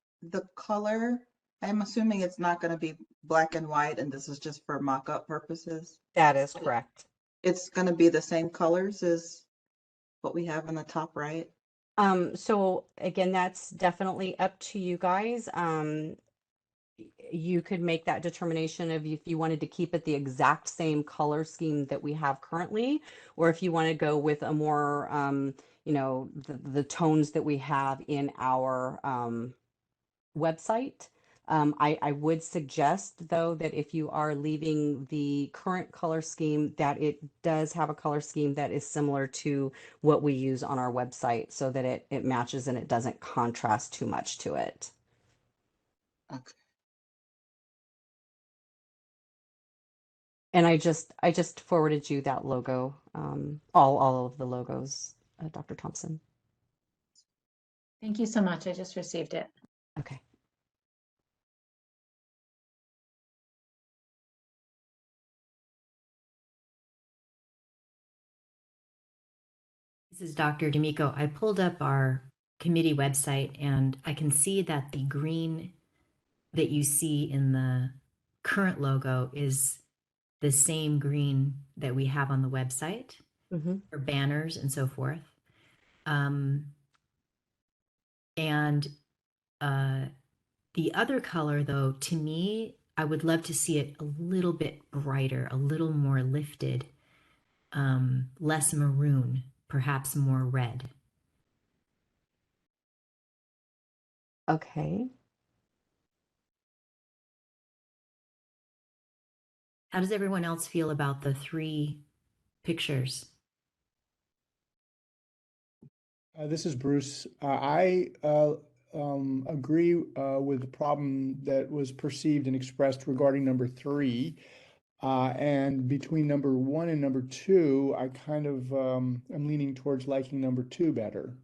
color, I'm assuming it's not going to be black and white, and this is just for mock-up purposes. That is correct. It's going to be the same colors as what we have in the top right. So again, that's definitely up to you guys. You could make that determination of if you wanted to keep it the exact same color scheme that we have currently, or if you want to go with a more, the tones that we have in our website. I would suggest, though, that if you are leaving the current color scheme, that it does have a color scheme that is similar to what we use on our website so that it matches and it doesn't contrast too much to it. Okay. And I just forwarded you that logo, all of the logos, Dr. Thompson. Thank you so much. I just received it. Okay. This is Dr. D'Amico. I pulled up our committee website and I can see that the green that you see in the current logo is the same green that we have on the website Mm-hmm. for banners and so forth. And the other color, though, to me, I would love to see it a little bit brighter, a little more lifted, less maroon, perhaps more red. Okay. How does everyone else feel about the 3 pictures? This is Bruce. I agree with the problem that was perceived and expressed regarding number 3. And between number 1 and number 2, I kind of am leaning towards liking number 2 better.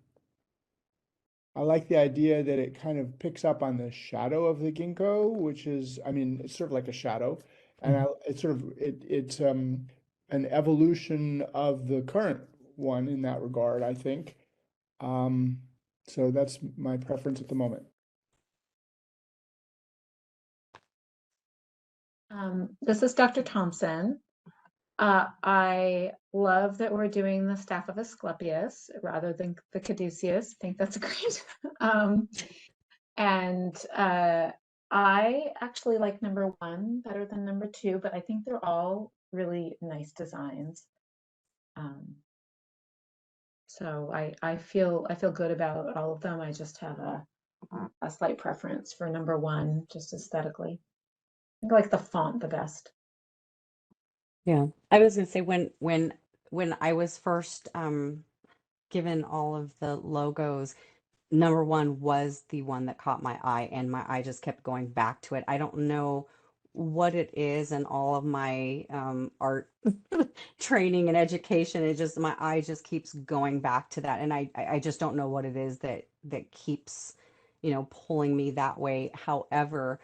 I like the idea that it kind of picks up on the shadow of the ginkgo, which is, I mean, it's sort of like a shadow, and it's sort of it's an evolution of the current one in that regard, I think. So that's my preference at the moment. This is Dr. Thompson. I love that we're doing the staff of Asclepius rather than the caduceus. I think that's great. And I actually like number 1 better than number 2, but I think they're all really nice designs. So I feel good about all of them. I just have a slight preference for number 1, just aesthetically. I like the font the best. Yeah. I was gonna say when I was first given all of the logos, number 1 was the one that caught my eye, and my eye just kept going back to it. I don't know what it is, and all of my art training and education, it just my eye just keeps going back to that, and I just don't know what it is that keeps, pulling me that way. However,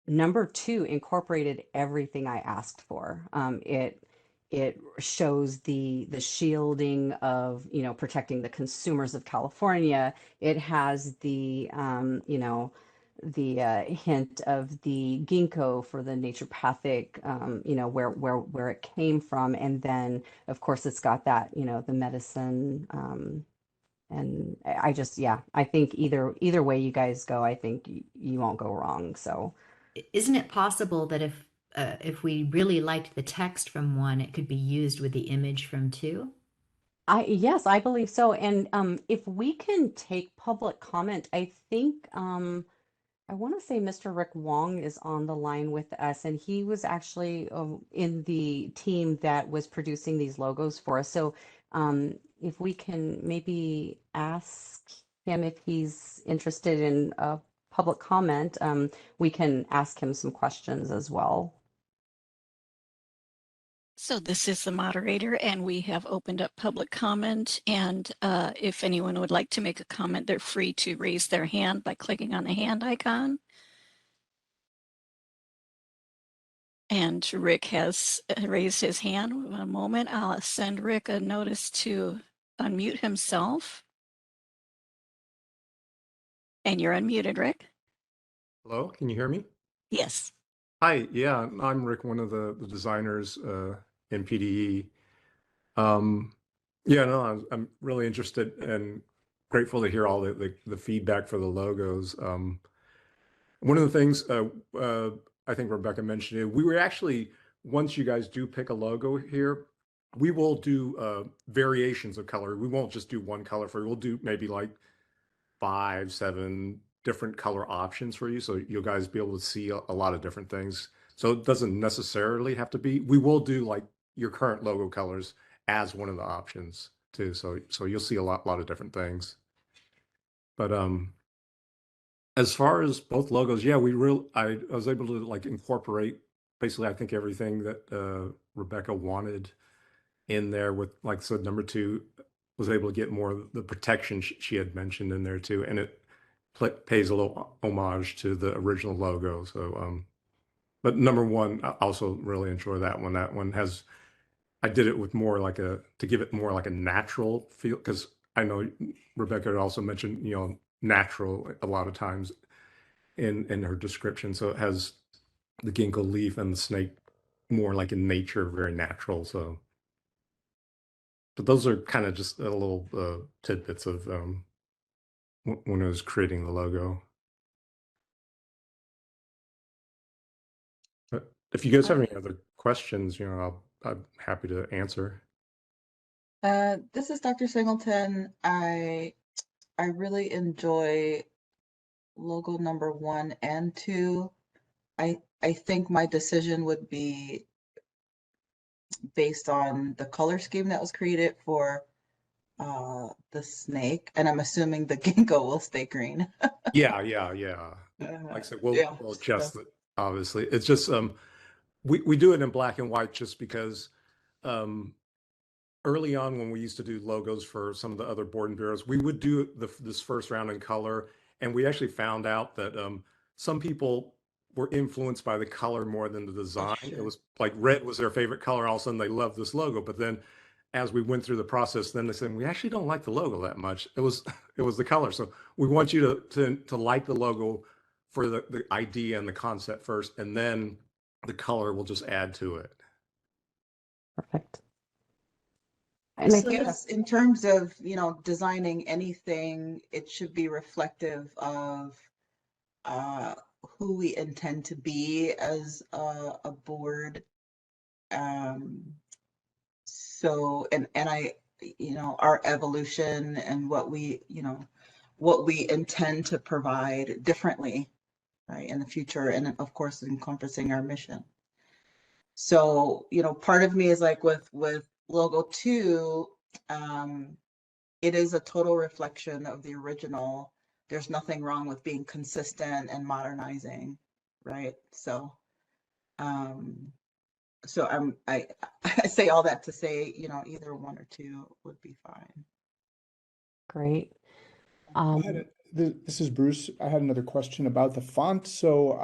number 2 incorporated everything I asked for. it shows the shielding of, protecting the consumers of California. It has the, the hint of the ginkgo for the naturopathic, where it came from. And then, of course, it's got that, the medicine. And I just, yeah, I think either way you guys go, I think you won't go wrong. So. Isn't it possible that if we really liked the text from one, it could be used with the image from two? Yes, I believe so. And if we can take public comment, I think I want to say Mr. Rick Wong is on the line with us, and he was actually in the team that was producing these logos for us. So if we can maybe ask him if he's interested in public comment, we can ask him some questions as well. So this is the moderator, and we have opened up public comment. And if anyone would like to make a comment, they're free to raise their hand by clicking on the hand icon. And Rick has raised his hand. One moment, I'll send Rick a notice to unmute himself. And you're unmuted, Rick. Hello, can you hear me? Yes. Hi, yeah, I'm Rick, one of the designers in PDE. Yeah, no, I'm really interested and grateful to hear all the feedback for the logos. One of the things I think Rebecca mentioned, we were actually, once you guys do pick a logo here, we will do variations of color. We won't just do one color for you. We'll do maybe like 5, 7 different color options for you. So you'll guys be able to see a lot of different things. So it doesn't necessarily have to be, we will do like your current logo colors as one of the options too. So you'll see a lot of different things. But as far as both logos, yeah, I was able to like incorporate basically I think everything that Rebecca wanted in there with, like I said, number 2 was able to get more of the protection she had mentioned in there too. And it pays a little homage to the original logo. So, but number 1, I also really enjoy that one. That one has, I did it with more like to give it more like a natural feel, because I know Rebecca had also mentioned, natural a lot of times in her description. So it has the ginkgo leaf and the snake more like in nature, very natural. So, but those are kind of just a little tidbits of when I was creating the logo. But if you guys have any other questions, I'm happy to answer. This is Dr. Singleton. I really enjoy logo number 1 and 2. I think my decision would be based on the color scheme that was created for the snake, and I'm assuming the ginkgo will stay green. Yeah. Like I said, we'll adjust it. Obviously, it's just we do it in black and white just because early on when we used to do logos for some of the other board and bureaus, we would do this first round in color, and we actually found out that some people were influenced by the color more than the design. Sure. It was like red was their favorite color. All of a sudden, they loved this logo, but then as we went through the process, then they said we actually don't like the logo that much. It was the color. So we want you to like the logo for the idea and the concept first, and then the color will just add to it. Perfect. And I So yes, in terms of, designing anything, it should be reflective of who we intend to be as a board. So, and I, our evolution and what we intend to provide differently, right, in the future, and of course encompassing our mission. So, part of me is like with logo 2, it is a total reflection of the original. There's nothing wrong with being consistent and modernizing, right? So, I say all that to say, either 1 or 2 would be fine. Great. I had This is Bruce. I had another question about the font. So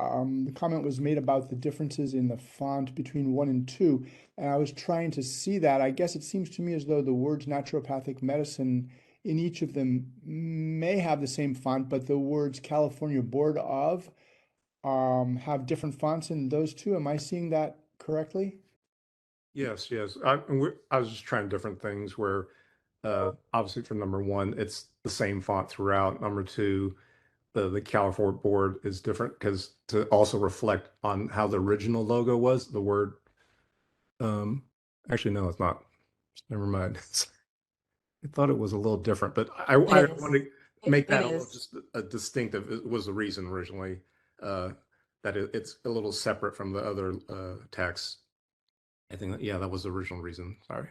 the comment was made about the differences in the font between 1 and 2. And I was trying to see that. I guess it seems to me as though the words naturopathic medicine in each of them may have the same font, but the words California Board of have different fonts in those two. Am I seeing that correctly? Yes, yes. I was just trying different things where, obviously for number one, it's the same font throughout. Number two, the California board is different because to also reflect on how the original logo was, the word, um, actually, no, it's not. Never mind. I thought it was a little different, but I It want is. to make It that a little is. just a distinctive. It was the reason originally uh, that it's a little separate from the other text. I think that, yeah, that was the original reason. Sorry.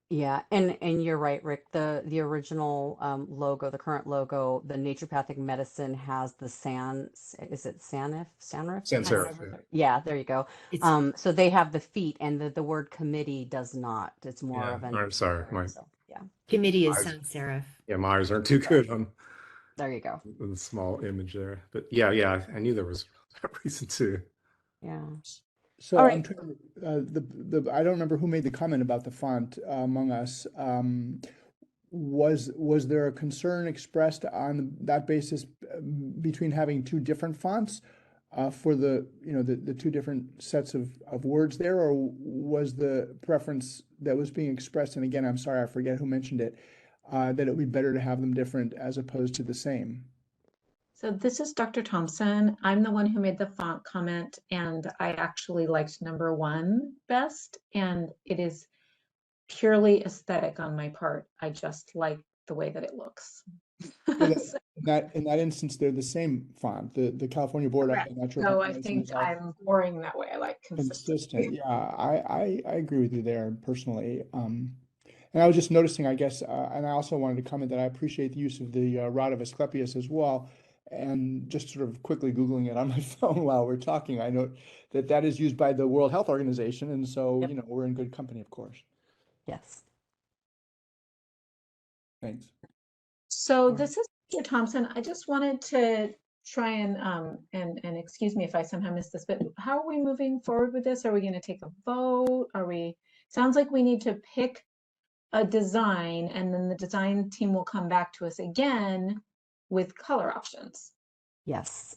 Yeah, and you're right, Rick. The original logo, the current logo, the naturopathic medicine has the is it Sanrif? Sans Or serif. whatever Yeah. yeah, there you go. It's So they have the feet, and the word committee does not. It's more Yeah. of an All right. Sorry. word. My So yeah, committee is eyes. sans serif. Yeah, my eyes aren't too right. good on There you go. the small image there. But yeah, yeah, I knew there was a reason too. Yeah. All So I'm right. trying I don't remember who made the comment about the font among us. Was there a concern expressed on that basis between having two different fonts for the two different sets of words there, or was the preference that was being expressed, and again, I'm sorry, I forget who mentioned it, that it would be better to have them different as opposed to the same? So this is Dr. Thompson. I'm the one who made the font comment, and I actually liked number 1 best, and it is purely aesthetic on my part. I just like the way that it looks. So that So, in that instance, they're the same font. The California Board of correct. So Naturopathic I Medicine think is all I'm boring that way. I like consistent. consistency. Yeah, I agree with you there personally. And I was just noticing, I guess, and I also wanted to comment that I appreciate the use of the rod of Asclepius as well. And just sort of quickly Googling it on my phone while we're talking, I note that that is used by the World Health Organization. And so, Yep. we're in good company, of course. Yes. Thanks. So this is Dr. Thompson. I just wanted to try and excuse me if I somehow missed this, but how are we moving forward with this? Are we going to take a vote? Sounds like we need to pick a design, and then the design team will come back to us again with color options. Yes.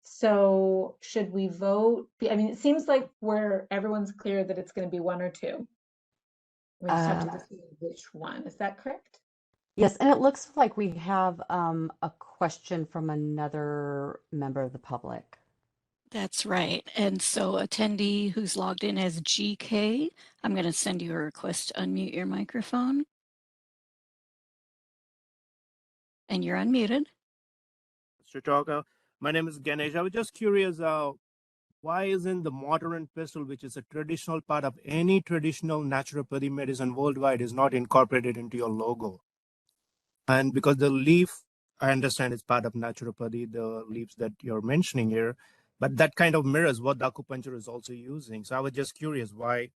So should we vote? I mean, it seems like where everyone's clear that it's going to be 1 or 2. We just have to decide which one. Is that correct? Yes, and it looks like we have a question from another member of the public. That's right. And so attendee who's logged in as GK, I'm going to send you a request to unmute your microphone. And you're unmuted. Mr. Talker, my name is Ganesh. I was just curious, why isn't the modern pistol, which is a traditional part of any traditional naturopathy medicine worldwide, is not incorporated into your logo? And because the leaf, I understand it's part of naturopathy, the leaves that you're mentioning here, but that kind of mirrors what the acupuncture is also using. So I was just curious why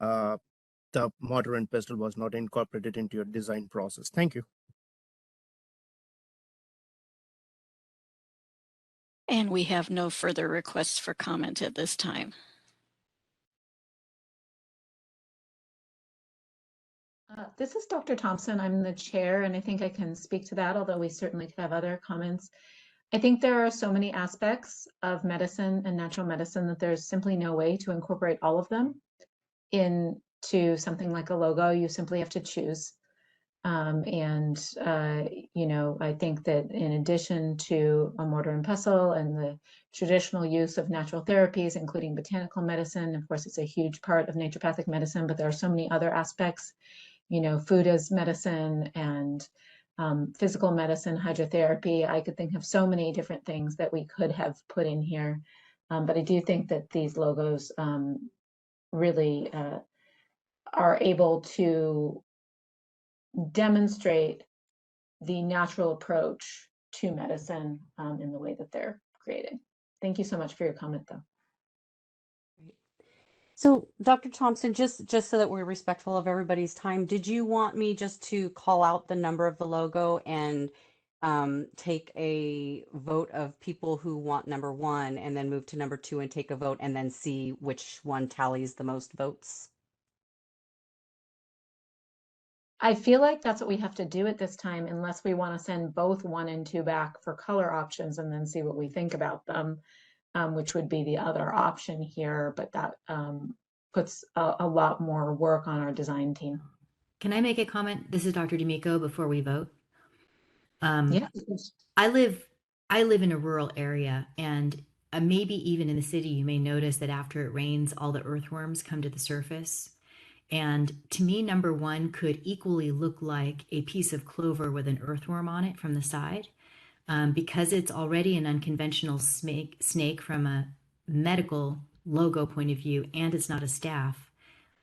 the modern pistol was not incorporated into your design process. Thank you. And we have no further requests for comment at this time. This is Dr. Thompson. I'm the chair, and I think I can speak to that, although we certainly could have other comments. I think there are so many aspects of medicine and natural medicine that there's simply no way to incorporate all of them into something like a logo. You simply have to choose. I think that in addition to a mortar and pestle and the traditional use of natural therapies, including botanical medicine, of course, it's a huge part of naturopathic medicine, but there are so many other aspects, food as medicine and physical medicine, hydrotherapy. I could think of so many different things that we could have put in here. But I do think that these logos really are able to demonstrate the natural approach to medicine in the way that they're created. Thank you so much for your comment, though. So, Dr. Thompson, just so that we're respectful of everybody's time, did you want me just to call out the number of the logo and take a vote of people who want number one and then move to number two and take a vote and then see which one tallies the most votes? I feel like that's what we have to do at this time, unless we want to send both 1 and 2 back for color options and then see what we think about them, which would be the other option here, but that puts a lot more work on our design team. Can I make a comment? This is Dr. D'Amico before we vote. Yeah. I live in a rural area, and maybe even in the city, you may notice that after it rains, all the earthworms come to the surface. And to me, number one could equally look like a piece of clover with an earthworm on it from the side. Because it's already an unconventional snake from a medical logo point of view, and it's not a staff.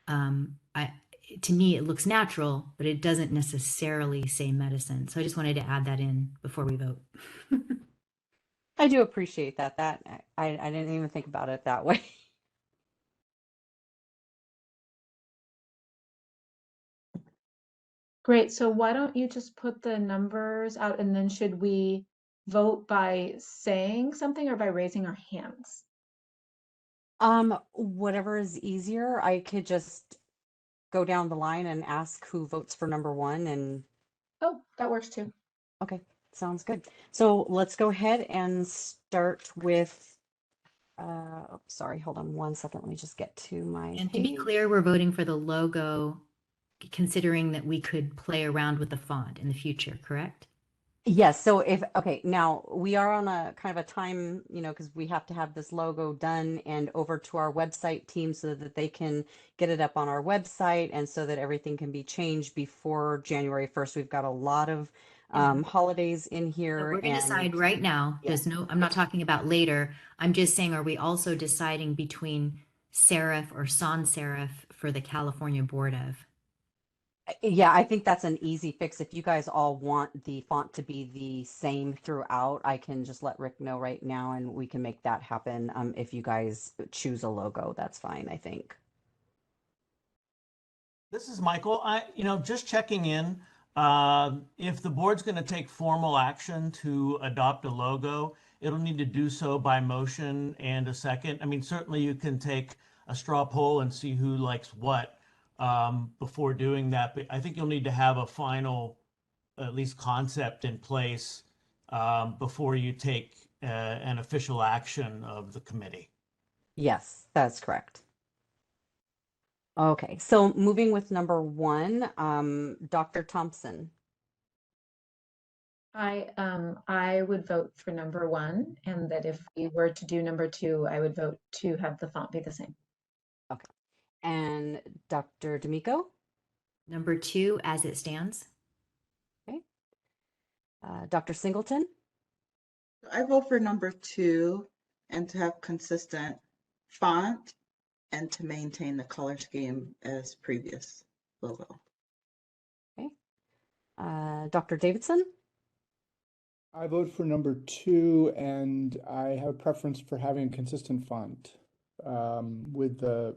To me, it looks natural, but it doesn't necessarily say medicine. So I just wanted to add that in before we vote. I do appreciate that. I didn't even think about it that way. Great. So why don't you just put the numbers out, and then should we vote by saying something or by raising our hands? Whatever is easier. I could just go down the line and ask who votes for number one, and Oh, that works too. okay, sounds good. So let's go ahead and start with sorry, hold on one second. Let me just get to my And to be page. clear, we're voting for the logo, considering that we could play around with the font in the future, correct? Yes, so okay, now we are on a kind of a time, because we have to have this logo done and over to our website team so that they can get it up on our website and so that everything can be changed before January 1st. We've got a lot of holidays in So here, we're going to and decide right now. yeah. I'm not talking about later. I'm just saying, are we also deciding between serif or sans serif for the California Board of? Yeah, I think that's an easy fix. If you guys all want the font to be the same throughout, I can just let Rick know right now and we can make that happen. If you guys choose a logo, that's fine, I think. This is Michael. Just checking in. If the board's going to take formal action to adopt a logo, it'll need to do so by motion and a second. I mean, certainly you can take a straw poll and see who likes what before doing that. But I think you'll need to have a final, at least concept in place before you take an official action of the committee. Yes, that's correct. Okay, so moving with number one, Dr. Thompson. I would vote for number 1, and that if we were to do number 2, I would vote to have the font be the same. Okay. And Dr. D'Amico? Number 2, as it stands. Okay. Dr. Singleton? I vote for number 2 and to have consistent font and to maintain the color scheme as previous logo. Okay. Dr. Davidson? I vote for number 2, and I have a preference for having a consistent font with the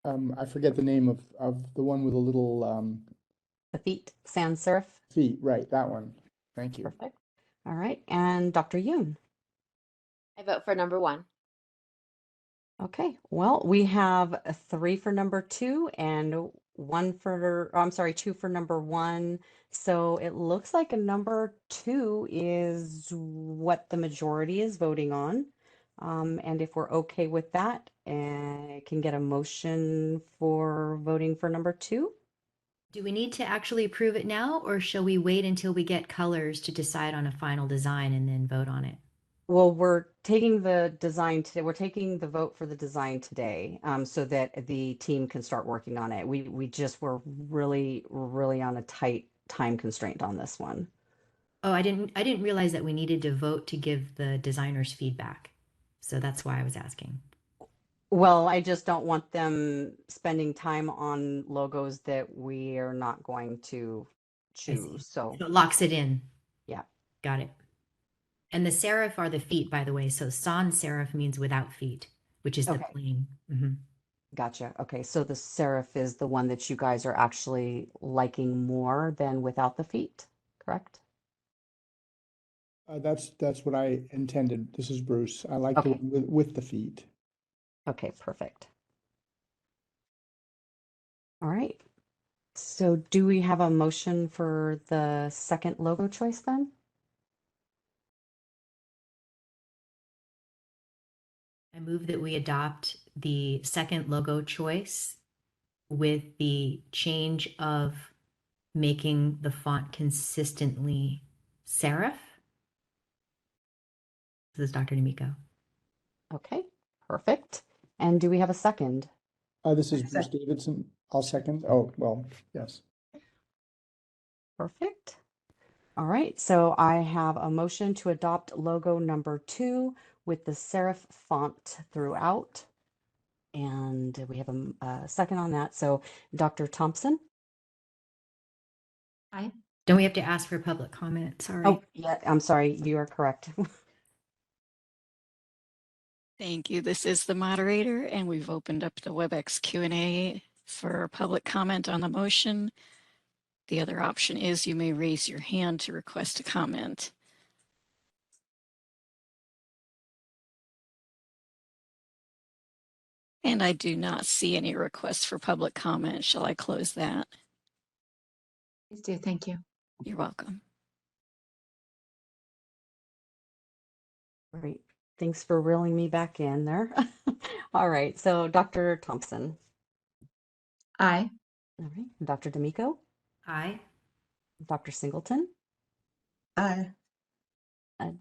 I forget the name of the one with a little The feet, sans serif? feet. Right, that one. Thank you. Perfect. All right. And Dr. Yoon? I vote for number 1. Okay, well, we have 3 for number 2 and two for number 1. So it looks like a number 2 is what the majority is voting on. And if we're okay with that, I can get a motion for voting for number 2. Do we need to actually approve it now, or shall we wait until we get colors to decide on a final design and then vote on it? Well, we're taking the design today. We're taking the vote for the design today, so that the team can start working on it. We just were really, really on a tight time constraint on this one. Oh, I didn't realize that we needed to vote to give the designers feedback. So that's why I was asking. Well, I just don't want them spending time on logos that we are not going to choose. So it locks it in. yeah. Got it. And the serif are the feet, by the way. So sans serif means without feet, which is the Okay. plain. Mm-hmm. Gotcha. Okay, so the serif is the one that you guys are actually liking more than without the feet? correct? That's what I intended. This is Bruce. I like the Okay. one with the feet. Okay, perfect. All right. So do we have a motion for the second logo choice then? I move that we adopt the second logo choice with the change of making the font consistently serif. This is Dr. D'Amico. Okay, perfect. And do we have a second? This is Bruce Davidson. I'll second. Oh, well, yes. Perfect. All right, so I have a motion to adopt logo number 2 with the serif font throughout. And we have a second on that. So Dr. Thompson? Aye. Don't we have to ask for public comment? Sorry. Oh, yeah, I'm sorry, you are correct. Thank you. This is the moderator, and we've opened up the WebEx Q&A for public comment on the motion. The other option is you may raise your hand to request a comment. And I do not see any requests for public comment. Shall I close that? Please do. Thank you. You're welcome. Great. Thanks for reeling me back in there. All right, so Dr. Thompson. Aye. All right, Dr. D'Amico, Aye. Dr. Singleton, Aye.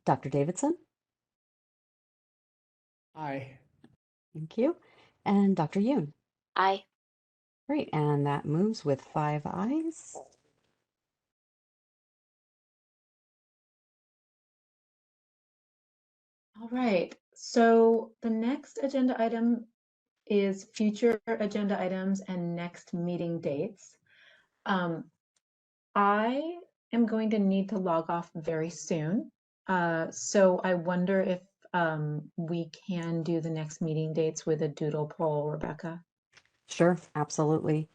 Dr. Davidson, Aye. thank you, and Dr. Yoon. Aye. Great, and that moves with 5 ayes. All right. So the next agenda item is future agenda items and next meeting dates. I am going to need to log off very soon. So I wonder if we can do the next meeting dates with a doodle poll, Rebecca. Sure, absolutely.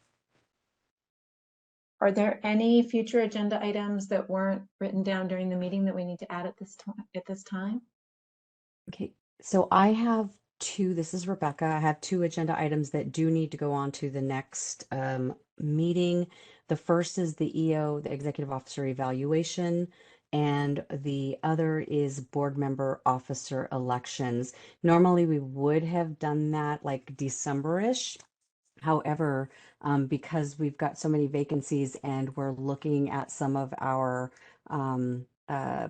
Are there any future agenda items that weren't written down during the meeting that we need to add at this time? Okay, so I have two, this is Rebecca. I have 2 agenda items that do need to go on to the next meeting. The first is the EO, the Executive Officer Evaluation, and the other is board member officer elections. Normally we would have done that like December-ish. However, because we've got so many vacancies and we're looking at some of our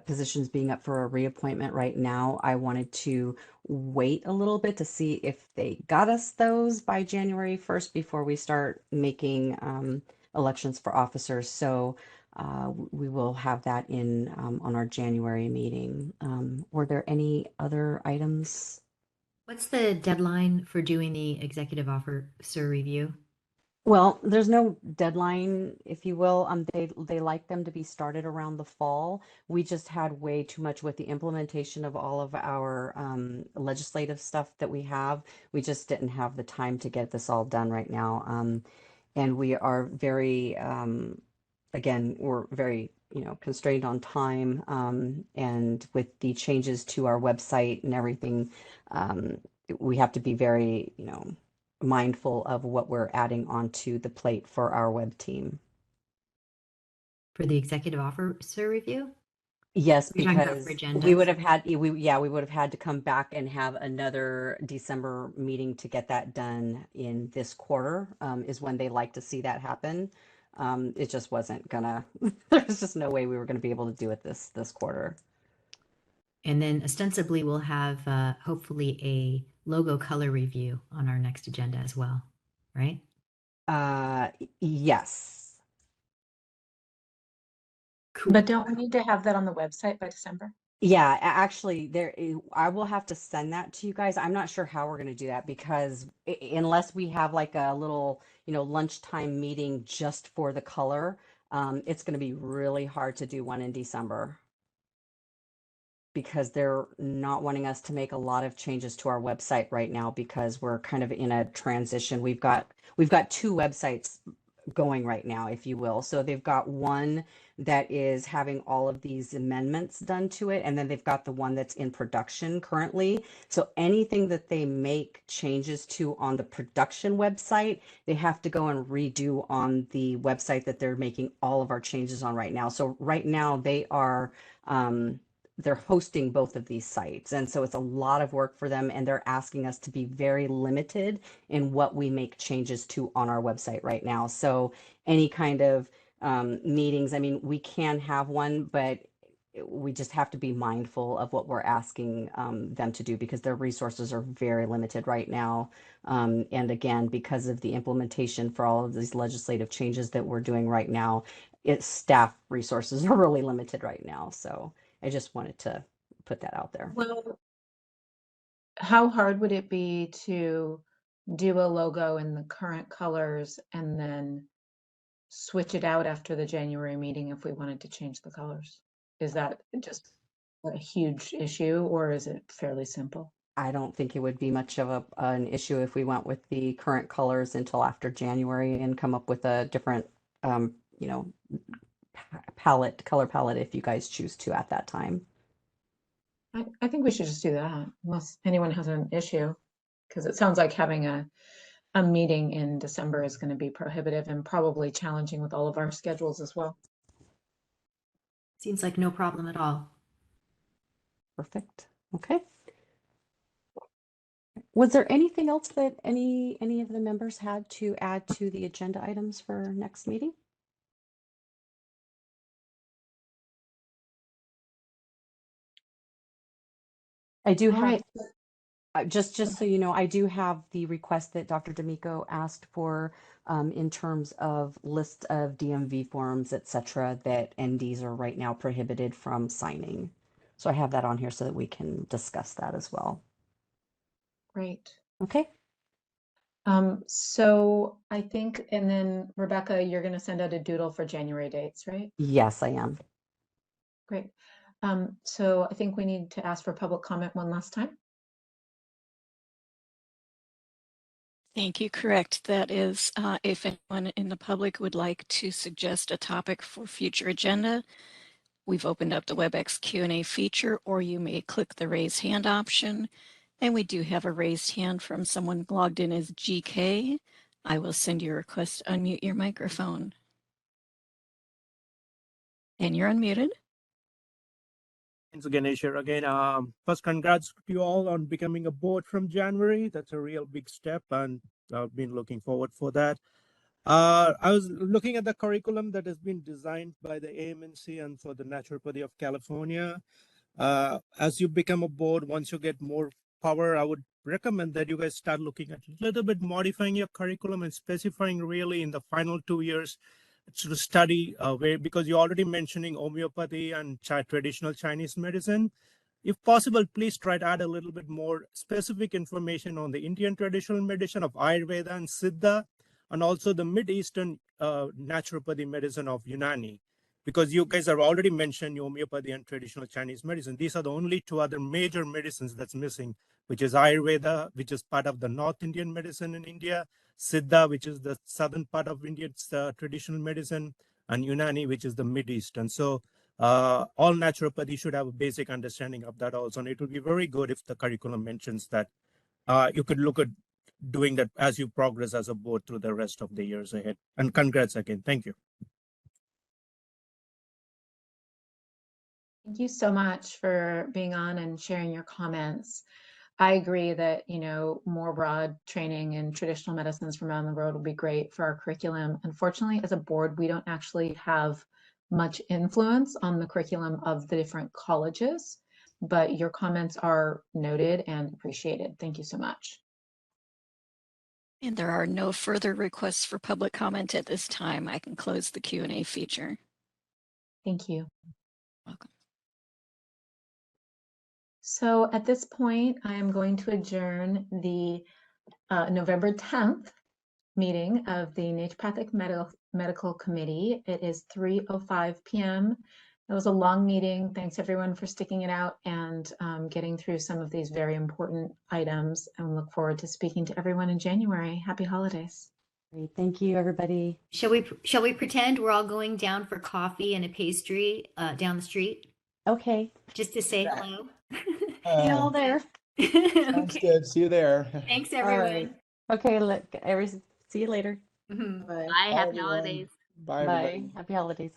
positions being up for a reappointment right now, I wanted to wait a little bit to see if they got us those by January 1st before we start making elections for officers. So we will have that in on our January meeting. Were there any other items? What's the deadline for doing the executive officer review? Well, there's no deadline, if you will. They like them to be started around the fall. We just had way too much with the implementation of all of our legislative stuff that we have. We just didn't have the time to get this all done right now. And we are very, again, we're very, constrained on time. And with the changes to our website and everything, we have to be very, mindful of what we're adding onto the plate for our web team. For the executive officer review? Yes, You're talking about for because agendas? we would have had, we would have had to come back and have another December meeting to get that done in this quarter, is when they like to see that happen. It just wasn't gonna, there's just no way we were gonna be able to do it this quarter. And then ostensibly we'll have hopefully a logo color review on our next agenda as well, right? Yes. Cool. But don't we need to have that on the website by December? Yeah, actually, I will have to send that to you guys. I'm not sure how we're going to do that because unless we have like a little, lunchtime meeting just for the color, it's going to be really hard to do one in December because they're not wanting us to make a lot of changes to our website right now because we're kind of in a transition. We've got 2 websites going right now, if you will. So they've got one that is having all of these amendments done to it, and then they've got the one that's in production currently. So anything that they make changes to on the production website, they have to go and redo on the website that they're making all of our changes on right now. So right now they are they're hosting both of these sites. And so it's a lot of work for them, and they're asking us to be very limited in what we make changes to on our website right now. So any kind of meetings, I mean, we can have one, but we just have to be mindful of what we're asking them to do because their resources are very limited right now. And again, because of the implementation for all of these legislative changes that we're doing right now, its staff resources are really limited right now. So I just wanted to put that out there. Well, how hard would it be to do a logo in the current colors and then switch it out after the January meeting if we wanted to change the colors? Is that just a huge issue, or is it fairly simple? I don't think it would be much of an issue if we went with the current colors until after January and come up with a different, you know, color palette if you guys choose to at that time. I think we should just do that unless anyone has an issue, because it sounds like having a meeting in December is going to be prohibitive and probably challenging with all of our schedules as well. Seems like no problem at all. Perfect. Okay. Was there anything else that any of the members had to add to the agenda items for next meeting? I do All have, right. just so you know, I do have the request that Dr. D'Amico asked for in terms of list of DMV forms, et cetera, that NDs are right now prohibited from signing. So I have that on here so that we can discuss that as well. Great. Okay. So I think, and then Rebecca, you're going to send out a doodle for January dates, right? Yes, I am. Great. So I think we need to ask for public comment one last time. Thank you. Correct. That is, if anyone in the public would like to suggest a topic for future agenda, we've opened up the WebEx Q&A feature, or you may click the raise hand option. And we do have a raised hand from someone logged in as GK. I will send you a request to unmute your microphone. And you're unmuted. Thanks, Ganesh here again. First, congrats to you all on becoming a board from January. That's a real big step, and I've been looking forward for that. I was looking at the curriculum that has been designed by the AMNC and for the Naturopathy of California. As you become a board, once you get more power, I would recommend that you guys start looking at a little bit modifying your curriculum and specifying really in the final 2 years to study where, because you're already mentioning homeopathy and traditional Chinese medicine. If possible, please try to add a little bit more specific information on the Indian traditional medicine of Ayurveda and Siddha, and also the Mid-Eastern naturopathy medicine of Unani. Because you guys have already mentioned homeopathy and traditional Chinese medicine. These are the only two other major medicines that's missing, which is Ayurveda, which is part of the North Indian medicine in India, Siddha, which is the southern part of India's traditional medicine, and Unani, which is the Mid-Eastern. So all naturopathy should have a basic understanding of that also. And it would be very good if the curriculum mentions that. You could look at doing that as you progress as a board through the rest of the years ahead. And congrats again. Thank you. Thank you so much for being on and sharing your comments. I agree that, you know, more broad training in traditional medicines from around the world would be great for our curriculum. Unfortunately, as a board, we don't actually have much influence on the curriculum of the different colleges, but your comments are noted and appreciated. Thank you so much. And there are no further requests for public comment at this time. I can close the Q&A feature. Thank you. Welcome. So at this point, I am going to adjourn the November 10th meeting of the Naturopathic Medical Committee. It is 3:05 p.m. It was a long meeting. Thanks everyone for sticking it out and getting through some of these very important items, and look forward to speaking to everyone in January. Happy holidays. Great. Thank you, everybody. Shall we pretend we're all going down for coffee and a pastry down the street Okay. just to say That- hello? See you all there. Sounds Okay. good. See you there. Thanks, All right. everyone. Okay. Look, see you later. Mhm. Bye. Bye, Happy everyone. holidays. Bye, everybody. Bye. Happy holidays.